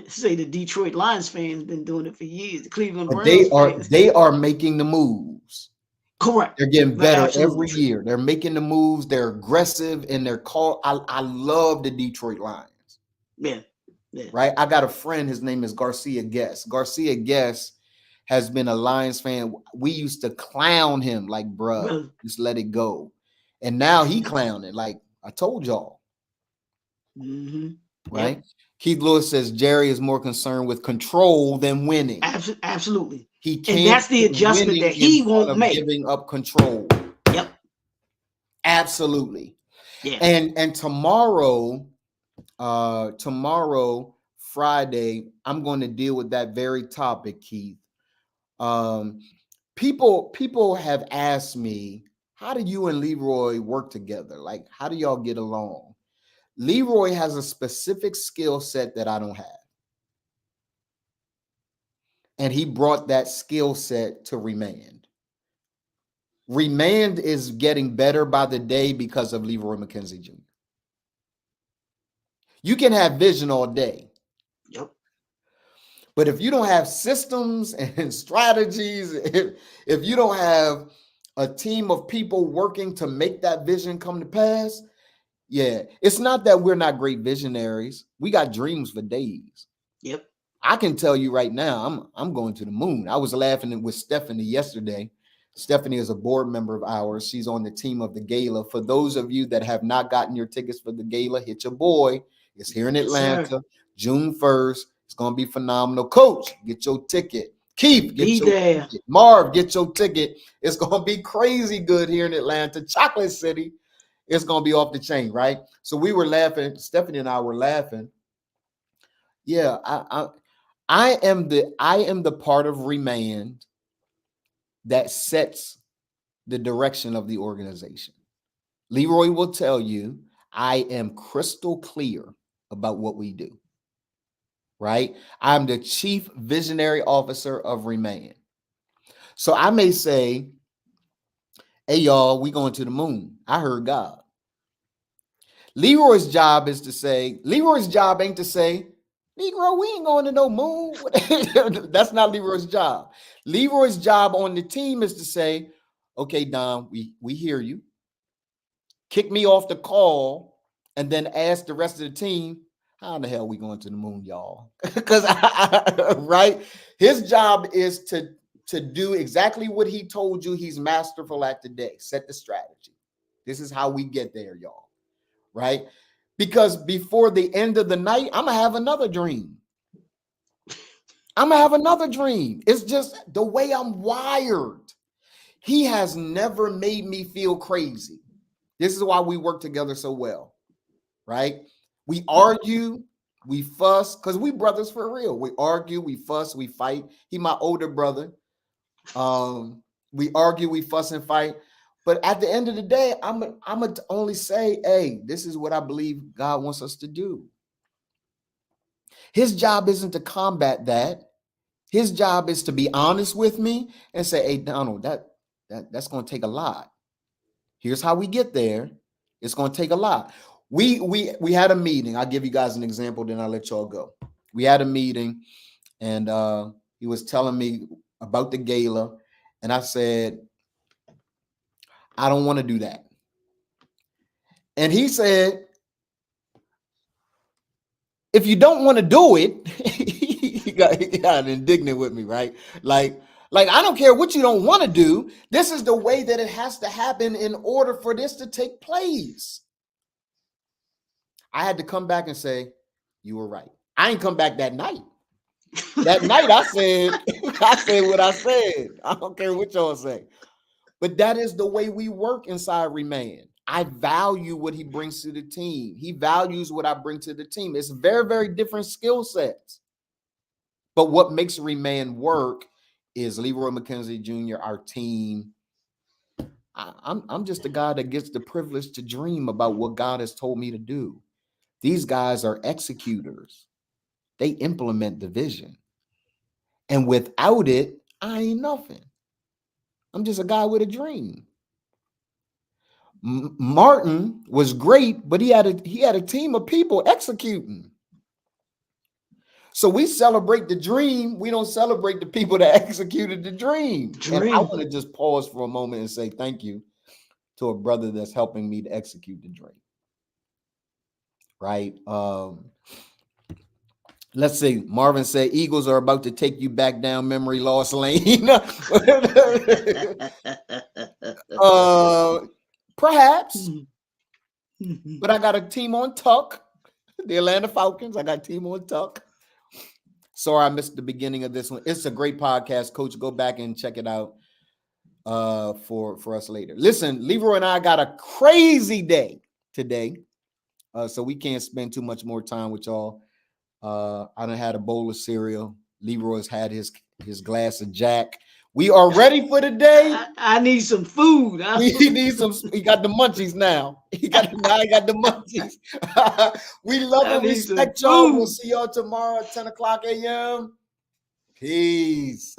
say the Detroit Lions fans been doing it for years. The Cleveland Browns they are making the moves. Correct. They're getting better every year. They're making the moves. They're aggressive and they're called. I love the Detroit Lions. Yeah. Right. I got a friend. His name is Garcia Guest. Garcia Guest has been a Lions fan. We used to clown him like, bruh, just let it go. And now he clowning like I told y'all. Right. Keith Lewis says Jerry is more concerned with control than winning. Absolutely. He can't. And that's the adjustment that he won't make. Giving up control. Yep. Absolutely. Yeah. And tomorrow, Friday, I'm going to deal with that very topic, Keith. People have asked me, how do you and Leroy work together? Like, how do y'all get along? Leroy has a specific skill set that I don't have. And he brought that skill set to Remand. Remand is getting better by the day because of Leroy McKenzie Jr. You can have vision all day. Yep. But if you don't have systems and strategies, if you don't have a team of people working to make that vision come to pass, it's not that we're not great visionaries. We got dreams for days. Yep. I can tell you right now, I'm going to the moon. I was laughing with Stephanie yesterday. Stephanie is a board member of ours. She's on the team of the gala. For those of you that have not gotten your tickets for the gala, hit your boy. It's here in Atlanta, June 1st. It's going to be phenomenal. Coach, get your ticket. Keith, get your ticket. Marv, get your ticket. It's going to be crazy good here in Atlanta, Chocolate City. it's gonna be off the chain, right? So we were laughing. Stephanie and I were laughing. Yeah, I am the part of Remand that sets the direction of the organization. Leroy will tell you I am crystal clear about what we do. Right? I'm the chief visionary officer of Remand. So I may say, hey, y'all, we going to the moon. I heard God. Leroy's job is to say, Leroy's job ain't to say, Negro, we ain't going to no moon. That's not Leroy's job. Leroy's job on the team is to say, okay, Don, we hear you. Kick me off the call and then ask the rest of the team, how in the hell are we going to the moon, y'all? Because right, his job is to do exactly what he told you he's masterful at today. Set the strategy. This is how we get there, y'all. Right? Because before the end of the night, I'm gonna have another dream. It's just the way I'm wired. He has never made me feel crazy. This is why we work together so well. Right? We argue, we fuss, because we brothers for real. We argue, we fuss, we fight. He my older brother. We argue, we fuss and fight. But at the end of the day, I'm gonna only say, hey, this is what I believe God wants us to do. His job isn't to combat that. His job is to be honest with me and say, hey, Donald, that's going to take a lot. Here's how we get there. It's going to take a lot. We had a meeting. I'll give you guys an example, then I'll let y'all go. We had a meeting, and he was telling me about the gala, and I said, I don't want to do that. And he said, if you don't want to do it, he got indignant with me, right? Like I don't care what you don't want to do. This is the way that it has to happen in order for this to take place. I had to come back and say, you were right. I ain't come back that night. That night I said what I said. I don't care what y'all say. But that is the way we work inside Remand. I value what he brings to the team. He values what I bring to the team. It's very, very different skill sets. But what makes Remand work is Leroy McKenzie Jr., our team. I'm just a guy that gets the privilege to dream about what God has told me to do. These guys are executors. They implement the vision. And without it, I ain't nothing. I'm just a guy with a dream. Martin was great, but he had a team of people executing. So we celebrate the dream. We don't celebrate the people that executed the dream. And I want to just pause for a moment and say thank you to a brother that's helping me to execute the dream. Right? Let's see. Marvin said Eagles are about to take you back down memory loss lane. Perhaps. But I got a team on tuck. The Atlanta Falcons. I got a team on tuck. Sorry, I missed the beginning of this one. It's a great podcast, Coach. Go back and check it out for us later. Listen, Leroy and I got a crazy day today. So we can't spend too much more time with y'all. I done had a bowl of cereal. Leroy's had his glass of Jack. We are ready for the day. I need some food. He needs some. He got the munchies now. He got the munchies. We love and respect y'all. We'll see y'all tomorrow at 10 o'clock a.m. Peace.